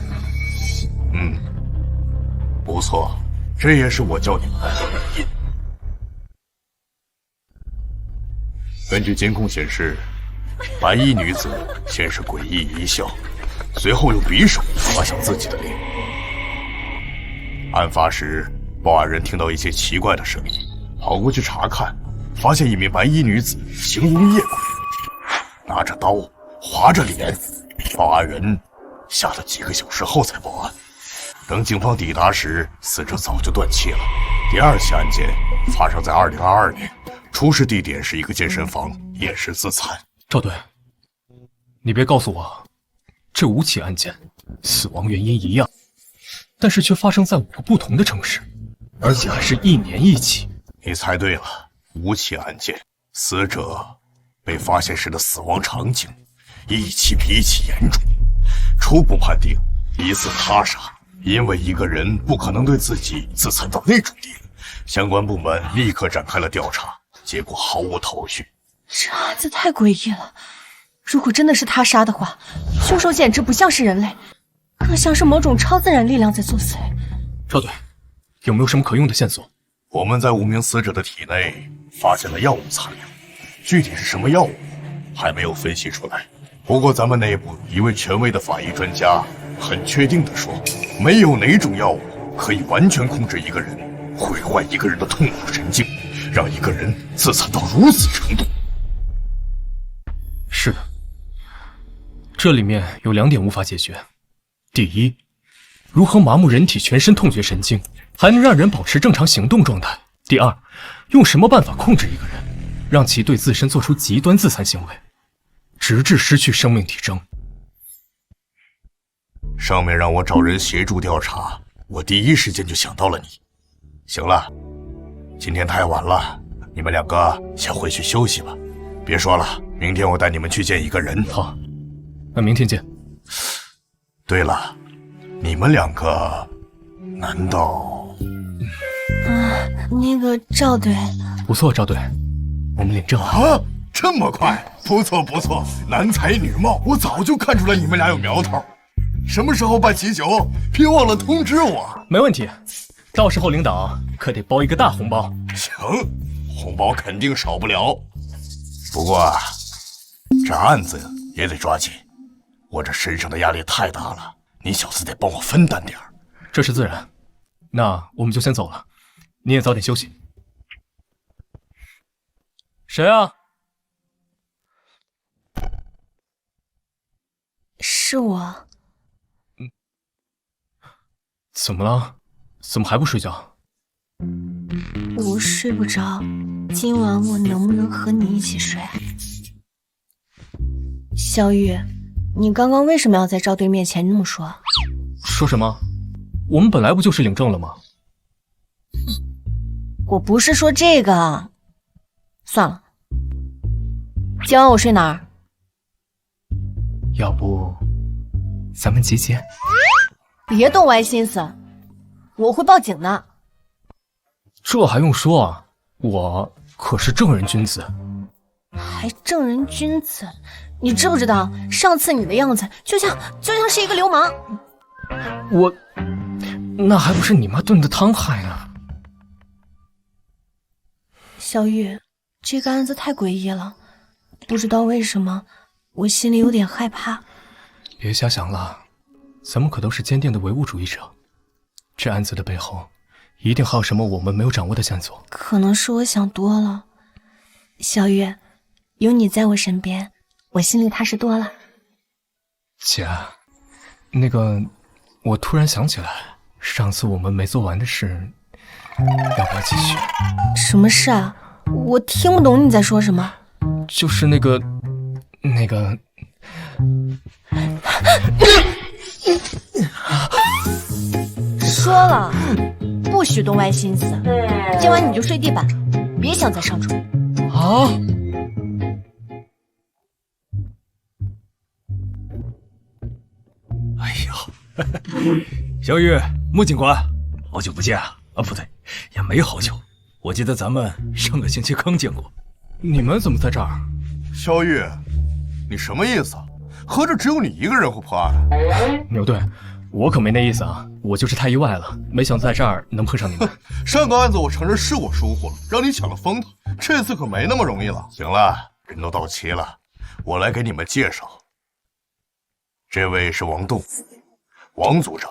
[SPEAKER 9] 不错，这也是我叫你们来的原因。根据监控显示，白衣女子先是诡异一笑，随后用匕首划向自己的脸。案发时，报案人听到一些奇怪的声音，跑过去查看，发现一名白衣女子形容夜鬼，拿着刀划着脸。报案人吓了几个小时后才报案。等警方抵达时，死者早就断气了。第2起案件发生在2022年，出事地点是一个健身房，也是自残。
[SPEAKER 3] 赵队，你别告诉我，这5起案件死亡原因一样，但是却发生在5个不同的城市，而且还是1年1起。
[SPEAKER 9] 你猜对了，5起案件，死者被发现时的死亡场景一起比一起严重，初步判定疑似他杀。因为一个人不可能对自己自残到那种地步，相关部门立刻展开了调查，结果毫无头绪。
[SPEAKER 2] 这案子太诡异了，如果真的是他杀的话，凶手简直不像是人类，更像是某种超自然力量在作祟。
[SPEAKER 3] 赵队，有没有什么可用的线索？
[SPEAKER 9] 我们在5名死者的体内发现了药物残留，具体是什么药物还没有分析出来。不过咱们内部一位权威的法医专家很确定地说，没有哪种药物可以完全控制一个人，毁坏一个人的痛苦神经，让一个人自残到如此程度。
[SPEAKER 3] 是的，这里面有2点无法解决。第一，如何麻木人体全身痛觉神经，还能让人保持正常行动状态？第二，用什么办法控制一个人，让其对自身做出极端自残行为，直至失去生命体征？
[SPEAKER 9] 上面让我找人协助调查，我第一时间就想到了你。行了，今天太晚了，你们2个先回去休息吧。别说了，明天我带你们去见一个人。
[SPEAKER 3] 好，那明天见。
[SPEAKER 9] 对了，你们2个难道……
[SPEAKER 2] 那个赵队，
[SPEAKER 3] 不错，赵队，我们领证了。
[SPEAKER 9] 啊，这么快？不错不错，男才女貌，我早就看出来你们俩有苗头。什么时候办喜酒？别忘了通知我。
[SPEAKER 3] 没问题，到时候领导可得包一个大红包。
[SPEAKER 9] 行，红包肯定少不了。不过这案子也得抓紧，我这身上的压力太大了，你小子得帮我分担点儿。
[SPEAKER 3] 这是自然。那我们就先走了，你也早点休息。谁啊？
[SPEAKER 2] 是我。
[SPEAKER 3] 怎么了？怎么还不睡觉？
[SPEAKER 2] 我睡不着，今晚我能不能和你一起睡？小雨，你刚刚为什么要在赵队面前那么说？
[SPEAKER 3] 说什么？我们本来不就是领证了吗？
[SPEAKER 2] 我不是说这个。算了，今晚我睡哪儿？
[SPEAKER 3] 要不咱们集结？
[SPEAKER 2] 别动歪心思，我会报警的。
[SPEAKER 3] 这还用说啊？我可是正人君子。
[SPEAKER 2] 还正人君子？你知不知道上次你的样子就像是一个流氓？
[SPEAKER 3] 我那还不是你妈炖的汤害的。
[SPEAKER 2] 小雨，这个案子太诡异了，不知道为什么我心里有点害怕。
[SPEAKER 3] 别瞎想了，咱们可都是坚定的唯物主义者，这案子的背后一定还有什么我们没有掌握的线索。
[SPEAKER 2] 可能是我想多了。小雨，有你在我身边，我心里踏实多了。
[SPEAKER 3] 姐，那个，我突然想起来，上次我们没做完的事，要不要继续？
[SPEAKER 2] 什么事啊？我听不懂你在说什么。
[SPEAKER 3] 就是那个。
[SPEAKER 2] 说了，不许动歪心思。今晚你就睡地板，别想再上床。
[SPEAKER 3] 啊！
[SPEAKER 6] 哎呀，小雨，穆警官，好久不见啊！啊，不对，也没好久。我记得咱们上个星期刚见过。
[SPEAKER 3] 你们怎么在这儿？
[SPEAKER 9] 小雨，你什么意思？合着只有你一个人会破案？
[SPEAKER 3] 牛队，我可没那意思啊，我就是太意外了，没想到在这儿能碰上你们。
[SPEAKER 9] 上个案子我承认是我疏忽了，让你抢了风头，这次可没那么容易了。行了，人都到齐了，我来给你们介绍。这位是王栋，王组长，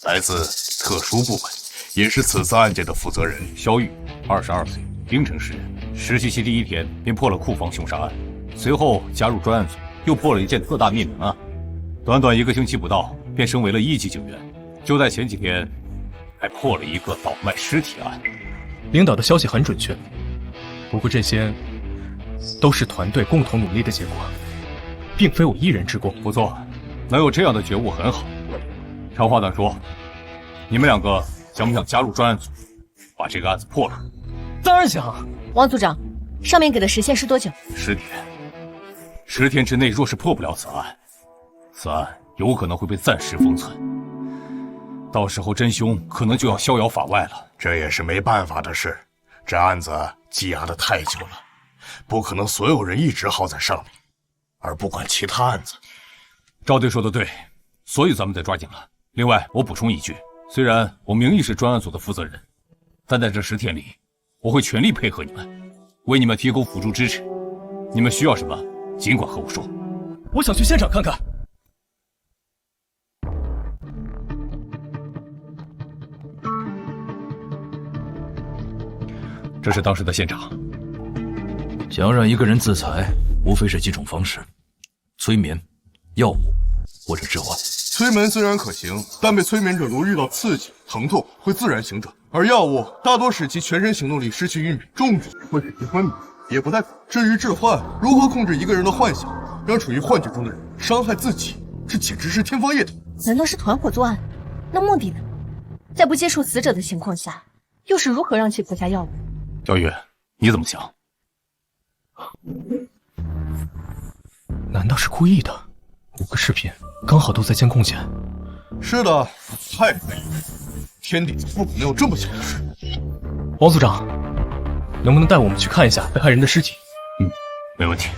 [SPEAKER 9] 来自特殊部门，也是此次案件的负责人。
[SPEAKER 5] 肖玉，22岁，冰城市人，实习期第1天便破了库房凶杀案，随后加入专案组，又破了一件特大灭门案，短短1个星期不到，便升为了1级警员。就在前几天，还破了一个倒卖尸体案。
[SPEAKER 3] 领导的消息很准确，不过这些都是团队共同努力的结果，并非我一人之功。
[SPEAKER 5] 不错，能有这样的觉悟很好。长话短说，你们2个想不想加入专案组，把这个案子破了？
[SPEAKER 3] 当然想。
[SPEAKER 2] 王组长，上面给的时限是多久
[SPEAKER 5] ？10天。10天之内若是破不了此案，此案有可能会被暂时封存，到时候真凶可能就要逍遥法外了。
[SPEAKER 9] 这也是没办法的事，这案子积压的太久了，不可能所有人一直耗在上面，而不管其他案子。
[SPEAKER 5] 赵队说的对，所以咱们得抓紧了。另外，我补充一句，虽然我名义是专案组的负责人，但在这10天里，我会全力配合你们，为你们提供辅助支持。你们需要什么，尽管和我说。
[SPEAKER 3] 我想去现场看看。
[SPEAKER 5] 这是当时的现场。
[SPEAKER 6] 想要让一个人自裁，无非是几种方式：催眠、药物或者致幻。
[SPEAKER 9] 催眠虽然可行，但被催眠者如遇到刺激、疼痛会自然醒转，而药物大多使其全身行动力失去运转，重举会使其昏迷，也不太可。至于致幻，如何控制一个人的幻想，让处于幻觉中的人伤害自己，这简直是天方夜谭。
[SPEAKER 2] 难道是团伙作案？那目的呢？在不接触死者的情况下，又是如何让其服下药物？
[SPEAKER 5] 小雨，你怎么想？
[SPEAKER 3] 难道是故意的？5个视频刚好都在监控前。
[SPEAKER 9] 是的，太废了，天底下不可能有这么巧的事。
[SPEAKER 3] 王组长，能不能带我们去看一下被害人的尸体？
[SPEAKER 5] 没问题。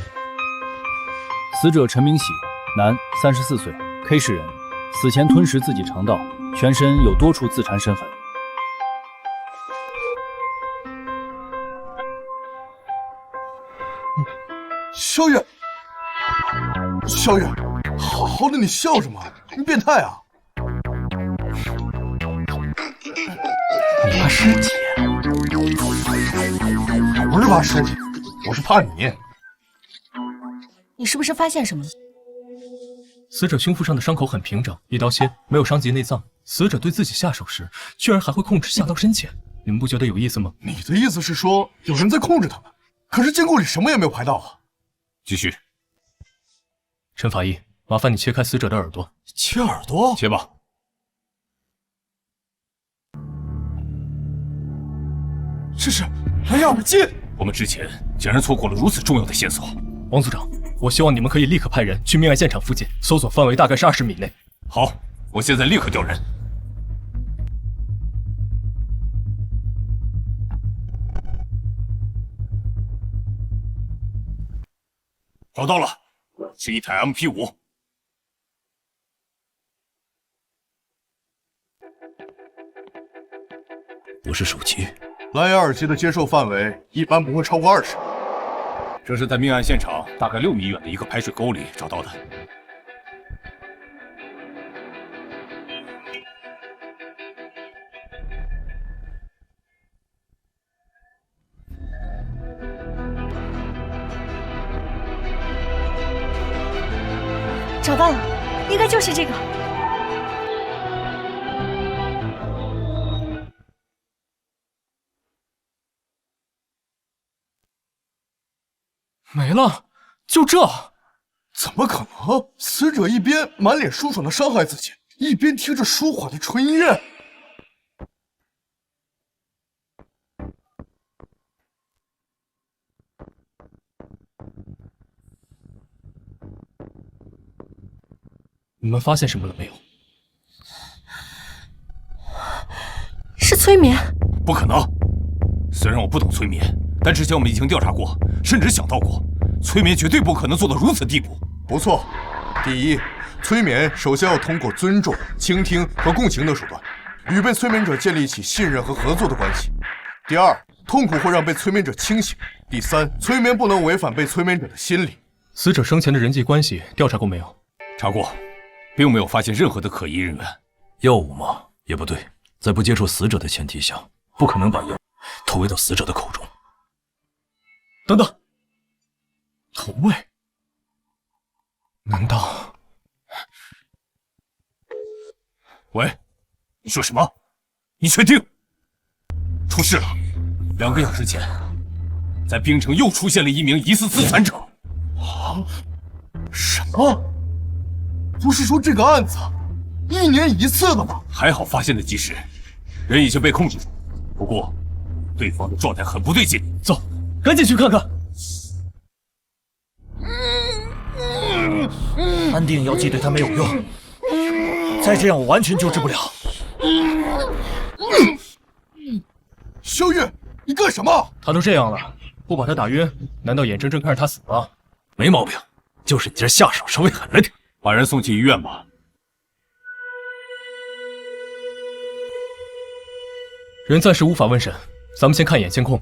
[SPEAKER 12] 死者陈明喜，男，34岁，K 市人，死前吞食自己肠道，全身有多处自残深痕。
[SPEAKER 9] 萧月，萧月，好的，你笑什么？你变态啊！
[SPEAKER 3] 你怕尸体？
[SPEAKER 9] 我不是怕尸体，我是怕你。
[SPEAKER 2] 你是不是发现什么了？
[SPEAKER 3] 死者胸腹上的伤口很平整，一刀切，没有伤及内脏。死者对自己下手时，居然还会控制下刀深浅。你们不觉得有意思吗？
[SPEAKER 9] 你的意思是说有人在控制他们？可是监控里什么也没有拍到啊！
[SPEAKER 5] 继续。
[SPEAKER 3] 陈法医，麻烦你切开死者的耳朵。
[SPEAKER 6] 切耳朵？
[SPEAKER 5] 切吧。
[SPEAKER 11] 这是蓝牙耳机。
[SPEAKER 5] 我们之前竟然错过了如此重要的线索。
[SPEAKER 3] 王组长，我希望你们可以立刻派人去命案现场附近，搜索范围大概是20米内。
[SPEAKER 5] 好，我现在立刻调人。找到了，是一台 MP5。
[SPEAKER 6] 不是手机。
[SPEAKER 9] 蓝牙耳机的接受范围一般不会超过20米。
[SPEAKER 5] 这是在命案现场大概6米远的一个排水沟里找到的。
[SPEAKER 2] 找到了，应该就是这个。
[SPEAKER 3] 没了，就这？
[SPEAKER 9] 怎么可能？死者一边满脸舒爽的伤害自己，一边听着舒缓的纯音乐。
[SPEAKER 3] 你们发现什么了没有？
[SPEAKER 2] 是催眠？
[SPEAKER 5] 不可能！虽然我不懂催眠，但之前我们已经调查过，甚至想到过，催眠绝对不可能做到如此地步。
[SPEAKER 9] 不错，第一，催眠首先要通过尊重、倾听和共情的手段，与被催眠者建立起信任和合作的关系。第二，痛苦会让被催眠者清醒。第三，催眠不能违反被催眠者的心理。
[SPEAKER 3] 死者生前的人际关系调查过没有？
[SPEAKER 5] 查过，并没有发现任何的可疑人员。
[SPEAKER 6] 药物吗？也不对，在不接触死者的前提下，不可能把药投喂到死者的口中。
[SPEAKER 3] 等等，投喂？难道？
[SPEAKER 5] 喂，你说什么？你确定？出事了！2个小时前，在冰城又出现了一名疑似自残者。
[SPEAKER 9] 啊？什么？不是说这个案子1年1次的吗？
[SPEAKER 5] 还好发现的及时，人已经被控制住。不过，对方的状态很不对劲。
[SPEAKER 3] 走，赶紧去看看。
[SPEAKER 7] 安定药剂对他没有用，再这样我完全救治不了。
[SPEAKER 9] 萧月，你干什么？
[SPEAKER 3] 他都这样了，不把他打晕，难道眼睁睁看着他死吗？
[SPEAKER 6] 没毛病，就是你这下手稍微狠了点。
[SPEAKER 5] 把人送去医院吧。
[SPEAKER 3] 人暂时无法问审，咱们先看一眼监控。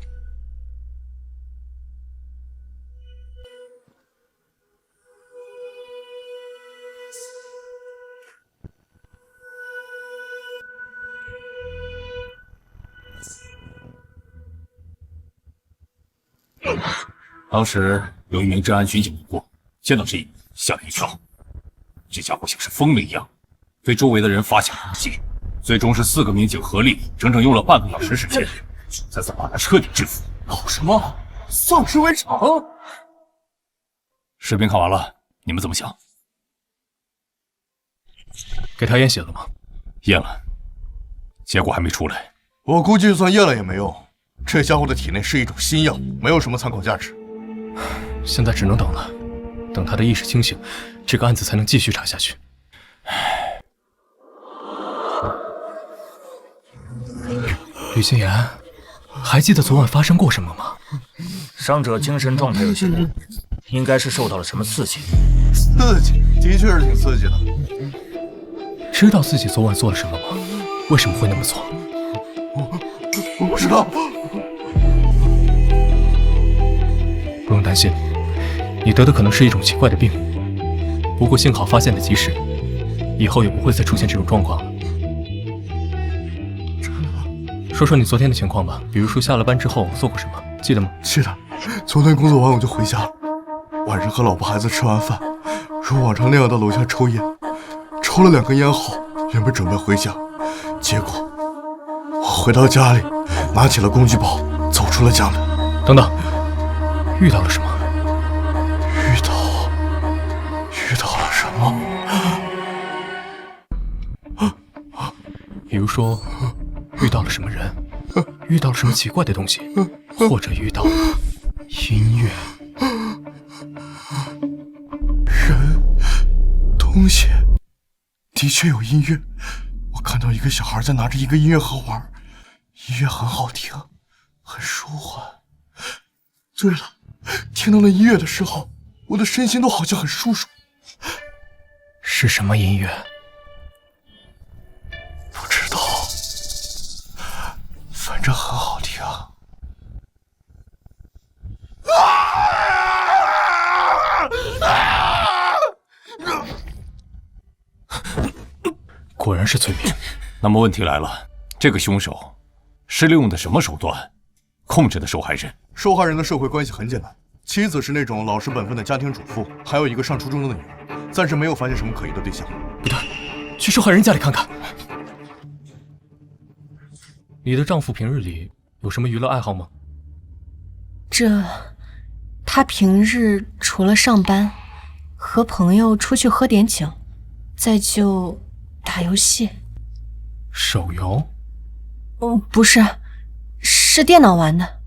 [SPEAKER 5] 当时有一名治安巡警路过，见到这一幕吓了一跳。这家伙像是疯了一样，对周围的人发起攻击。最终是4个民警合力，整整用了半个小时时间，才把他彻底制服。
[SPEAKER 9] 搞什么？丧尸围场？
[SPEAKER 5] 视频看完了，你们怎么想？
[SPEAKER 3] 给他验血了吗？
[SPEAKER 5] 验了，结果还没出来。
[SPEAKER 9] 我估计就算验了也没用，这家伙的体内是一种新药，没有什么参考价值。
[SPEAKER 3] 现在只能等了，等他的意识清醒，这个案子才能继续查下去。吕心言，还记得昨晚发生过什么吗？
[SPEAKER 7] 伤者精神状态有些不稳，应该是受到了什么刺激。
[SPEAKER 9] 刺激，的确是挺刺激的。
[SPEAKER 3] 知道自己昨晚做了什么吗？为什么会那么做？
[SPEAKER 9] 我不知道。
[SPEAKER 3] 不用担心，你得的可能是一种奇怪的病，不过幸好发现的及时，以后也不会再出现这种状况了。说说你昨天的情况吧，比如说下了班之后做过什么，记得吗？
[SPEAKER 9] 记得，昨天工作完我就回家了，晚上和老婆孩子吃完饭，如往常那样到楼下抽烟，抽了2根烟后，原本准备回家，结果我回到家里，拿起了工具包，走出了家门。
[SPEAKER 3] 等等，遇到了什么？
[SPEAKER 9] 遇到了什么？
[SPEAKER 3] 比如说，遇到了什么人，遇到了什么奇怪的东西，或者遇到音乐、
[SPEAKER 9] 人、东西，的确有音乐。我看到一个小孩在拿着一个音乐盒玩，音乐很好听，很舒缓。对了，听到了音乐的时候，我的身心都好像很舒爽。
[SPEAKER 3] 是什么音乐？
[SPEAKER 9] 不知道，反正很好听。
[SPEAKER 3] 果然是催眠。
[SPEAKER 5] 那么问题来了，这个凶手是利用的什么手段控制的受害人？
[SPEAKER 9] 受害人的社会关系很简单，妻子是那种老实本分的家庭主妇，还有一个上初中的女儿，暂时没有发现什么可疑的对象。
[SPEAKER 3] 不对，去受害人家里看看。你的丈夫平日里有什么娱乐爱好吗？
[SPEAKER 2] 他平日除了上班，和朋友出去喝点酒，再就打游戏。
[SPEAKER 3] 手游？
[SPEAKER 2] 不是，是电脑玩的。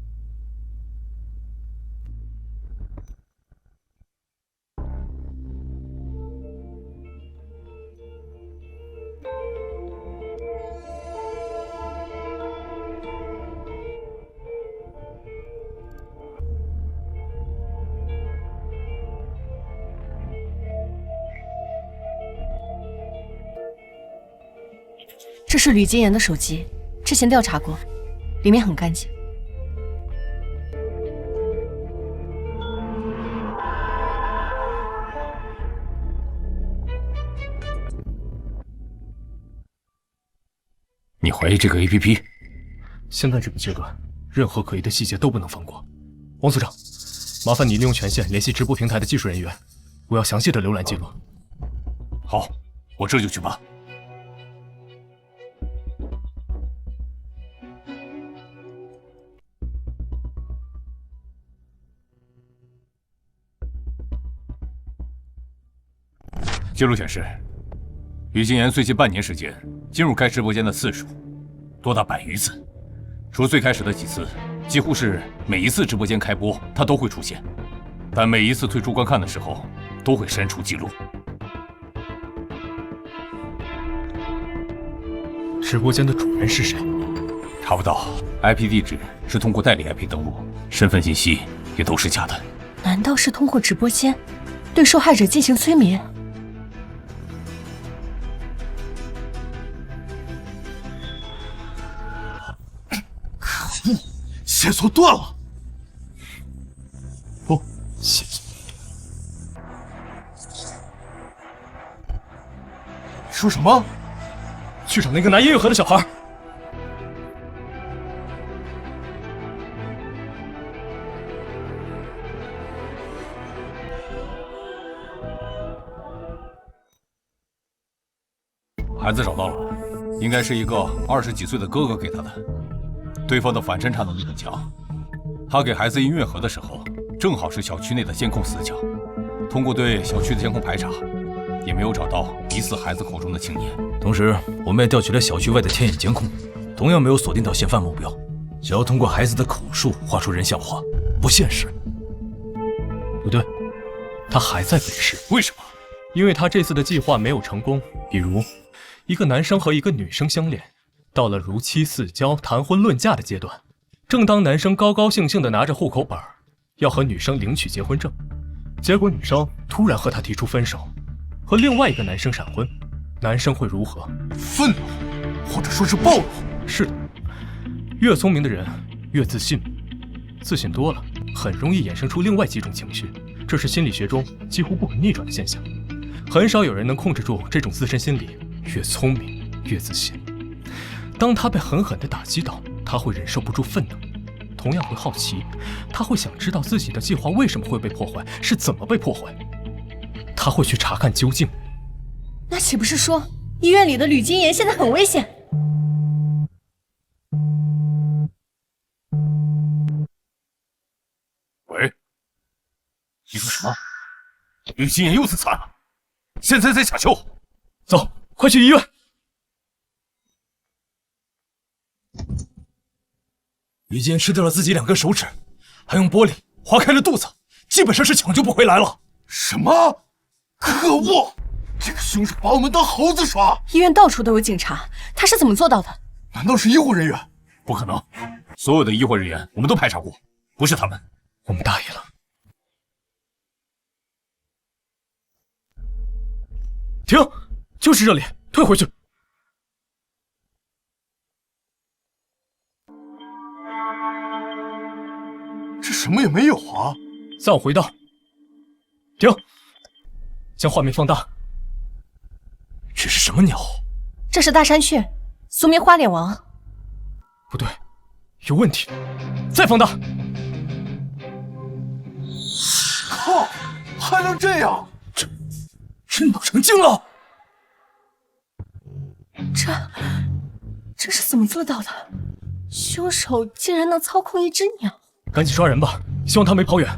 [SPEAKER 2] 这是吕金言的手机，之前调查过，里面很干净。
[SPEAKER 5] 你怀疑这个 APP？
[SPEAKER 3] 现在这个阶段，任何可疑的细节都不能放过。王所长，麻烦你利用权限联系直播平台的技术人员，我要详细的浏览记录。
[SPEAKER 5] 好，我这就去办。记录显示，于金言最近半年时间进入该直播间的次数多达100余次，除最开始的几次，几乎是每一次直播间开播他都会出现，但每一次退出观看的时候都会删除记录。
[SPEAKER 3] 直播间的主人是谁？
[SPEAKER 5] 查不到 ，IP 地址是通过代理 IP 登录，身份信息也都是假的。
[SPEAKER 2] 难道是通过直播间对受害者进行催眠？
[SPEAKER 9] 可恶，线索断了！
[SPEAKER 3] 不，线索。
[SPEAKER 9] 你说什么？
[SPEAKER 3] 去找那个拿音乐盒的小孩。
[SPEAKER 5] 孩子找到了，应该是一个20几岁的哥哥给他的。对方的反侦查能力很强，他给孩子音乐盒的时候，正好是小区内的监控死角。通过对小区的监控排查，也没有找到疑似孩子口中的青年。
[SPEAKER 6] 同时，我们也调取了小区外的天眼监控，同样没有锁定到嫌犯目标。想要通过孩子的口述画出人像画，不现实。
[SPEAKER 3] 不对，他还在北市。
[SPEAKER 5] 为什么？
[SPEAKER 3] 因为他这次的计划没有成功。比如，一个男生和一个女生相恋，到了如期似交、谈婚论嫁的阶段。正当男生高高兴兴地拿着户口本，要和女生领取结婚证，结果女生突然和他提出分手，和另外一个男生闪婚。男生会如何？
[SPEAKER 9] 愤怒，或者说是暴怒。
[SPEAKER 3] 是的，越聪明的人越自信，自信多了很容易衍生出另外几种情绪，这是心理学中几乎不可逆转的现象，很少有人能控制住这种自身心理。越聪明越自信，当他被狠狠地打击到，他会忍受不住愤怒，同样会好奇，他会想知道自己的计划为什么会被破坏，是怎么被破坏，他会去查看究竟。
[SPEAKER 2] 那岂不是说医院里的吕金言现在很危险？
[SPEAKER 5] 喂，你说什么？吕金言又自残了，现在在抢救。
[SPEAKER 3] 走，快去医院！
[SPEAKER 6] 吕金吃掉了自己2根手指，还用玻璃划开了肚子，基本上是抢救不回来了。
[SPEAKER 9] 什么？可恶！这个凶手把我们当猴子耍！
[SPEAKER 2] 医院到处都有警察，他是怎么做到的？
[SPEAKER 9] 难道是医护人员？
[SPEAKER 5] 不可能，所有的医护人员我们都排查过，不是他们。
[SPEAKER 3] 我们大意了。停！就是这里，退回去。
[SPEAKER 9] 这什么也没有啊！
[SPEAKER 3] 再往回倒。停！将画面放大。
[SPEAKER 6] 这是什么鸟？
[SPEAKER 2] 这是大山雀，苏棉花脸王。
[SPEAKER 3] 不对，有问题。再放大。
[SPEAKER 9] 靠！还能这样？
[SPEAKER 6] 这鸟成精了！
[SPEAKER 2] 这是怎么做到的？凶手竟然能操控一只鸟！
[SPEAKER 3] 赶紧抓人吧，希望他没跑远。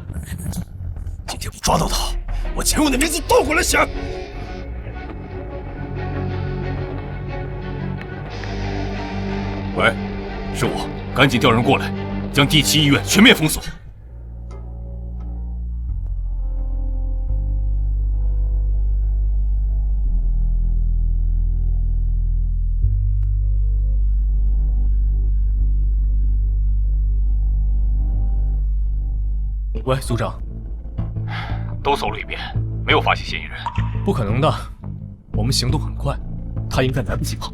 [SPEAKER 6] 今天不抓到他，我前任的名字倒过来写。
[SPEAKER 5] 喂，是我，赶紧调人过来，将第7医院全面封锁。
[SPEAKER 3] 喂，组长，
[SPEAKER 5] 都搜了一遍，没有发现嫌疑人。
[SPEAKER 3] 不可能的，我们行动很快，他应该来不及跑。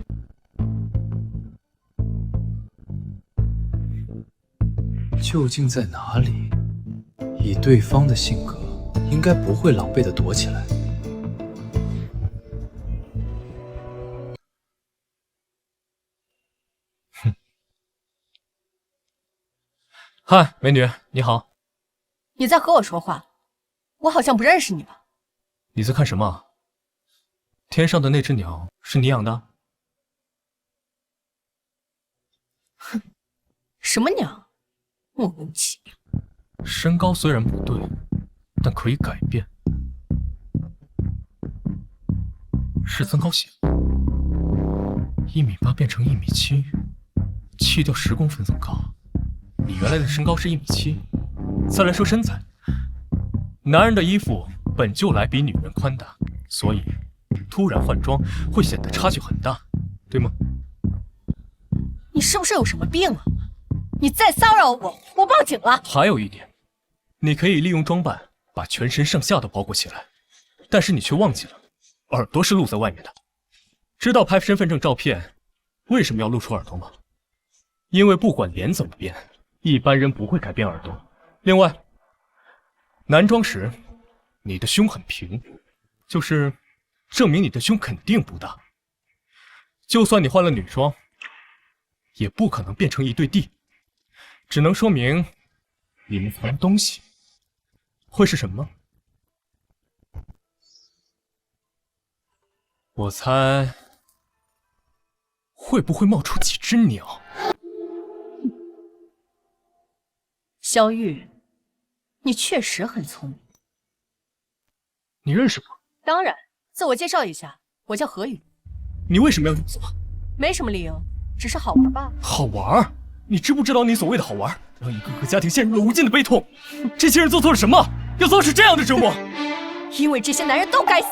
[SPEAKER 10] 究竟在哪里？以对方的性格，应该不会狼狈地躲起来。
[SPEAKER 3] 哼。嗨，美女，你好。
[SPEAKER 2] 你在和我说话？我好像不认识你吧？
[SPEAKER 3] 你在看什么？天上的那只鸟是你养的？
[SPEAKER 2] 哼，什么鸟？莫名其妙。
[SPEAKER 3] 身高虽然不对，但可以改变。是增高鞋。1.8米变成1.7米，去掉10公分增高。你原来的身高是1.7米。再来说身材，男人的衣服本就来比女人宽大，所以突然换装会显得差距很大，对吗？
[SPEAKER 2] 你是不是有什么病啊？你再骚扰我，我报警了。
[SPEAKER 3] 还有一点，你可以利用装扮把全身上下都包裹起来，但是你却忘记了，耳朵是露在外面的。知道拍身份证照片为什么要露出耳朵吗？因为不管脸怎么变，一般人不会改变耳朵。另外，男装时你的胸很平，就是证明你的胸肯定不大。就算你换了女装，也不可能变成一对 D， 只能说明里面藏东西。会是什么？我猜会不会冒出几只鸟？
[SPEAKER 2] 萧玉，你确实很聪明。
[SPEAKER 3] 你认识我？
[SPEAKER 2] 当然，自我介绍一下，我叫何雨。
[SPEAKER 3] 你为什么要用我？
[SPEAKER 2] 没什么理由，只是好玩罢了。
[SPEAKER 3] 好玩？你知不知道你所谓的好玩，让一个个家庭陷入了无尽的悲痛？这些人做错了什么，要遭受这样的折磨？
[SPEAKER 2] 因为这些男人都该死，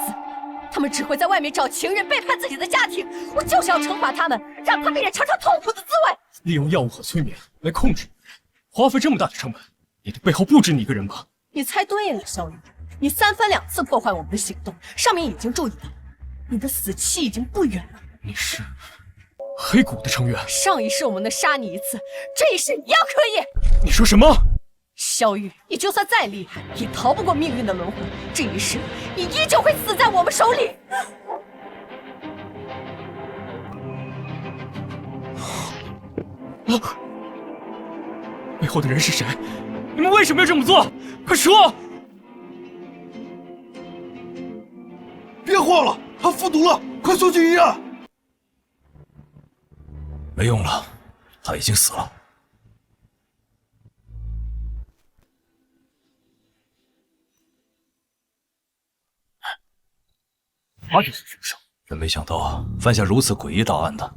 [SPEAKER 2] 他们只会在外面找情人，背叛自己的家庭。我就是要惩罚他们，让他们也尝尝痛苦的滋味。
[SPEAKER 3] 利用药物和催眠来控制你，花费这么大的成本，你的背后不止你一个人吧？
[SPEAKER 2] 你猜对了，萧雨，你3番2次破坏我们的行动，上面已经注意到，你的死期已经不远了。
[SPEAKER 3] 你是黑谷的成员。
[SPEAKER 2] 上一世我们能杀你一次，这一世一样可以。
[SPEAKER 3] 你说什么？
[SPEAKER 2] 萧萧玉，你就算再厉害，也逃不过命运的轮回。这一世，你依旧会死在我们手里。
[SPEAKER 3] 背后的人是谁？你们为什么要这么做？快说！
[SPEAKER 11] 别慌了，他服毒了，快送去医院。
[SPEAKER 6] 没用了，他已经死了。他就是凶手，真没想到犯下如此诡异大案的，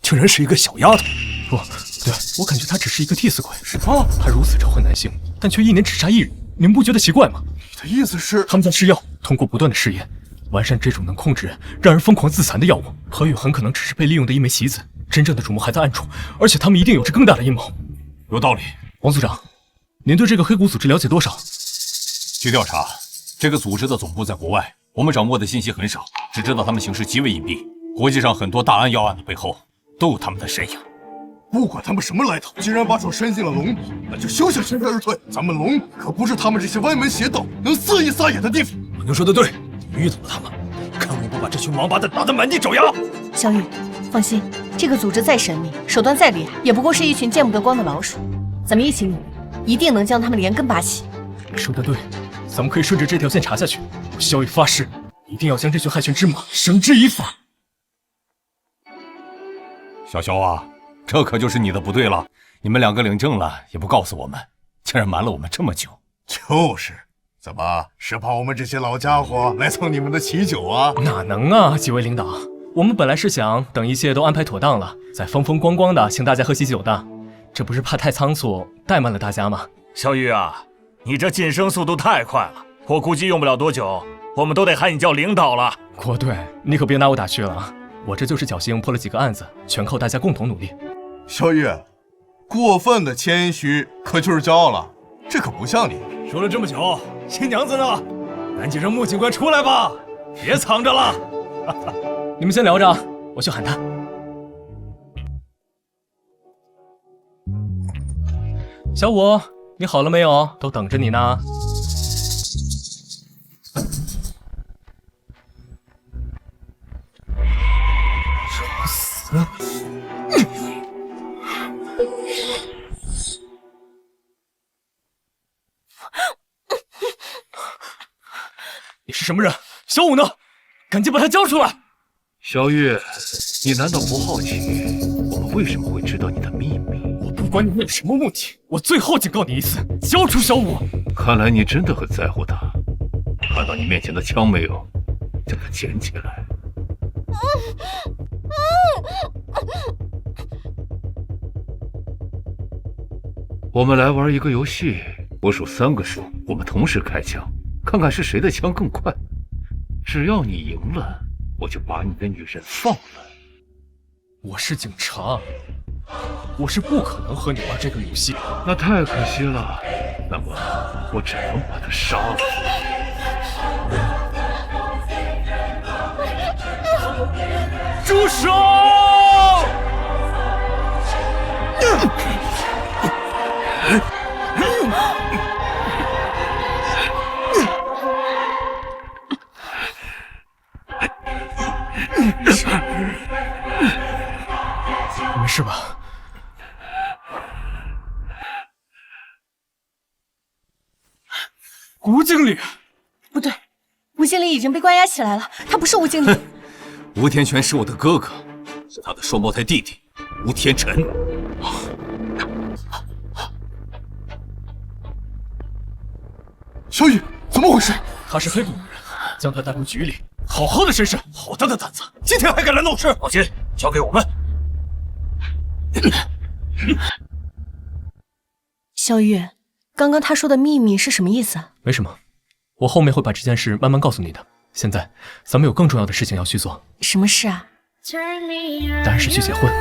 [SPEAKER 6] 竟然是一个小丫头。
[SPEAKER 3] 不对，我感觉他只是一个替死鬼。什么？他如此仇恨男性，但却一年只杀1人，你们不觉得奇怪吗？
[SPEAKER 9] 你的意思是，
[SPEAKER 3] 他们在试药，通过不断的试验，完善这种能控制让人疯狂自残的药物。何宇很可能只是被利用的一枚棋子，真正的主谋还在暗处，而且他们一定有着更大的阴谋。
[SPEAKER 5] 有道理。
[SPEAKER 3] 王组长，您对这个黑谷组织了解多少？
[SPEAKER 5] 据调查，这个组织的总部在国外，我们掌握的信息很少，只知道他们行事极为隐蔽。国际上很多大案要案的背后都有他们的身影。
[SPEAKER 9] 不管他们什么来头，既然把手伸进了龙里，那就休想全身而退。咱们龙可不是他们这些歪门邪道能肆意撒野的地方。
[SPEAKER 6] 老牛说的对，你遇到了他们，看我不把这群王八蛋打得满地找牙！
[SPEAKER 2] 小雨，放心，这个组织再神秘，手段再厉害，也不过是一群见不得光的老鼠。咱们一起努力，一定能将他们连根拔起。
[SPEAKER 3] 你说的对，咱们可以顺着这条线查下去。我萧雨发誓，一定要将这群害群之马绳之以法。
[SPEAKER 5] 小萧啊，这可就是你的不对了。你们两个领证了也不告诉我们，竟然瞒了我们这么久。
[SPEAKER 9] 就是，怎么是怕我们这些老家伙来蹭你们的喜酒啊？
[SPEAKER 3] 哪能啊，几位领导，我们本来是想等一切都安排妥当了，再风风光光的请大家喝喜酒的，这不是怕太仓促怠慢了大家吗？
[SPEAKER 7] 小雨啊，你这晋升速度太快了，我估计用不了多久，我们都得喊你叫领导了。
[SPEAKER 3] 国队，你可别拿我打趣了啊！我这就是侥幸破了几个案子，全靠大家共同努力。
[SPEAKER 9] 小雨，过分的谦虚可就是骄傲了，这可不像你。
[SPEAKER 6] 说了这么久，新娘子呢？赶紧让穆警官出来吧，别藏着了。
[SPEAKER 3] 你们先聊着，我去喊他。小五，你好了没有？都等着你呢。
[SPEAKER 6] 找死！
[SPEAKER 3] 你是什么人？小五呢？赶紧把他交出来！
[SPEAKER 8] 小玉，你难道不好奇我们为什么会知道你的秘密？
[SPEAKER 3] 我不管你们有什么目的，我最后警告你一次，交出小五！
[SPEAKER 8] 看来你真的很在乎他。看到你面前的枪没有？将它捡起来。我们来玩一个游戏，我数3个数，我们同时开枪，看看是谁的枪更快。只要你赢了，我就把你的女人放了。
[SPEAKER 3] 我是警察，我是不可能和你玩这个游戏。
[SPEAKER 8] 那太可惜了，那么我只能把他杀了。
[SPEAKER 3] 住手！没事吧？吴经理，
[SPEAKER 2] 不对，吴经理已经被关押起来了，他不是吴经理。
[SPEAKER 5] 吴天全是我的哥哥，是他的双胞胎弟弟吴天辰。
[SPEAKER 9] 小雨，怎么回事？
[SPEAKER 3] 他是黑谷的人，将他带回局里，好好的审审。
[SPEAKER 6] 好大的胆子，今天还敢来闹事！放心，交给我们。
[SPEAKER 2] 小雨，刚刚他说的秘密是什么意思啊？
[SPEAKER 3] 没什么，我后面会把这件事慢慢告诉你的。现在咱们有更重要的事情要去做。
[SPEAKER 2] 什么事啊？
[SPEAKER 3] 当然是去结婚。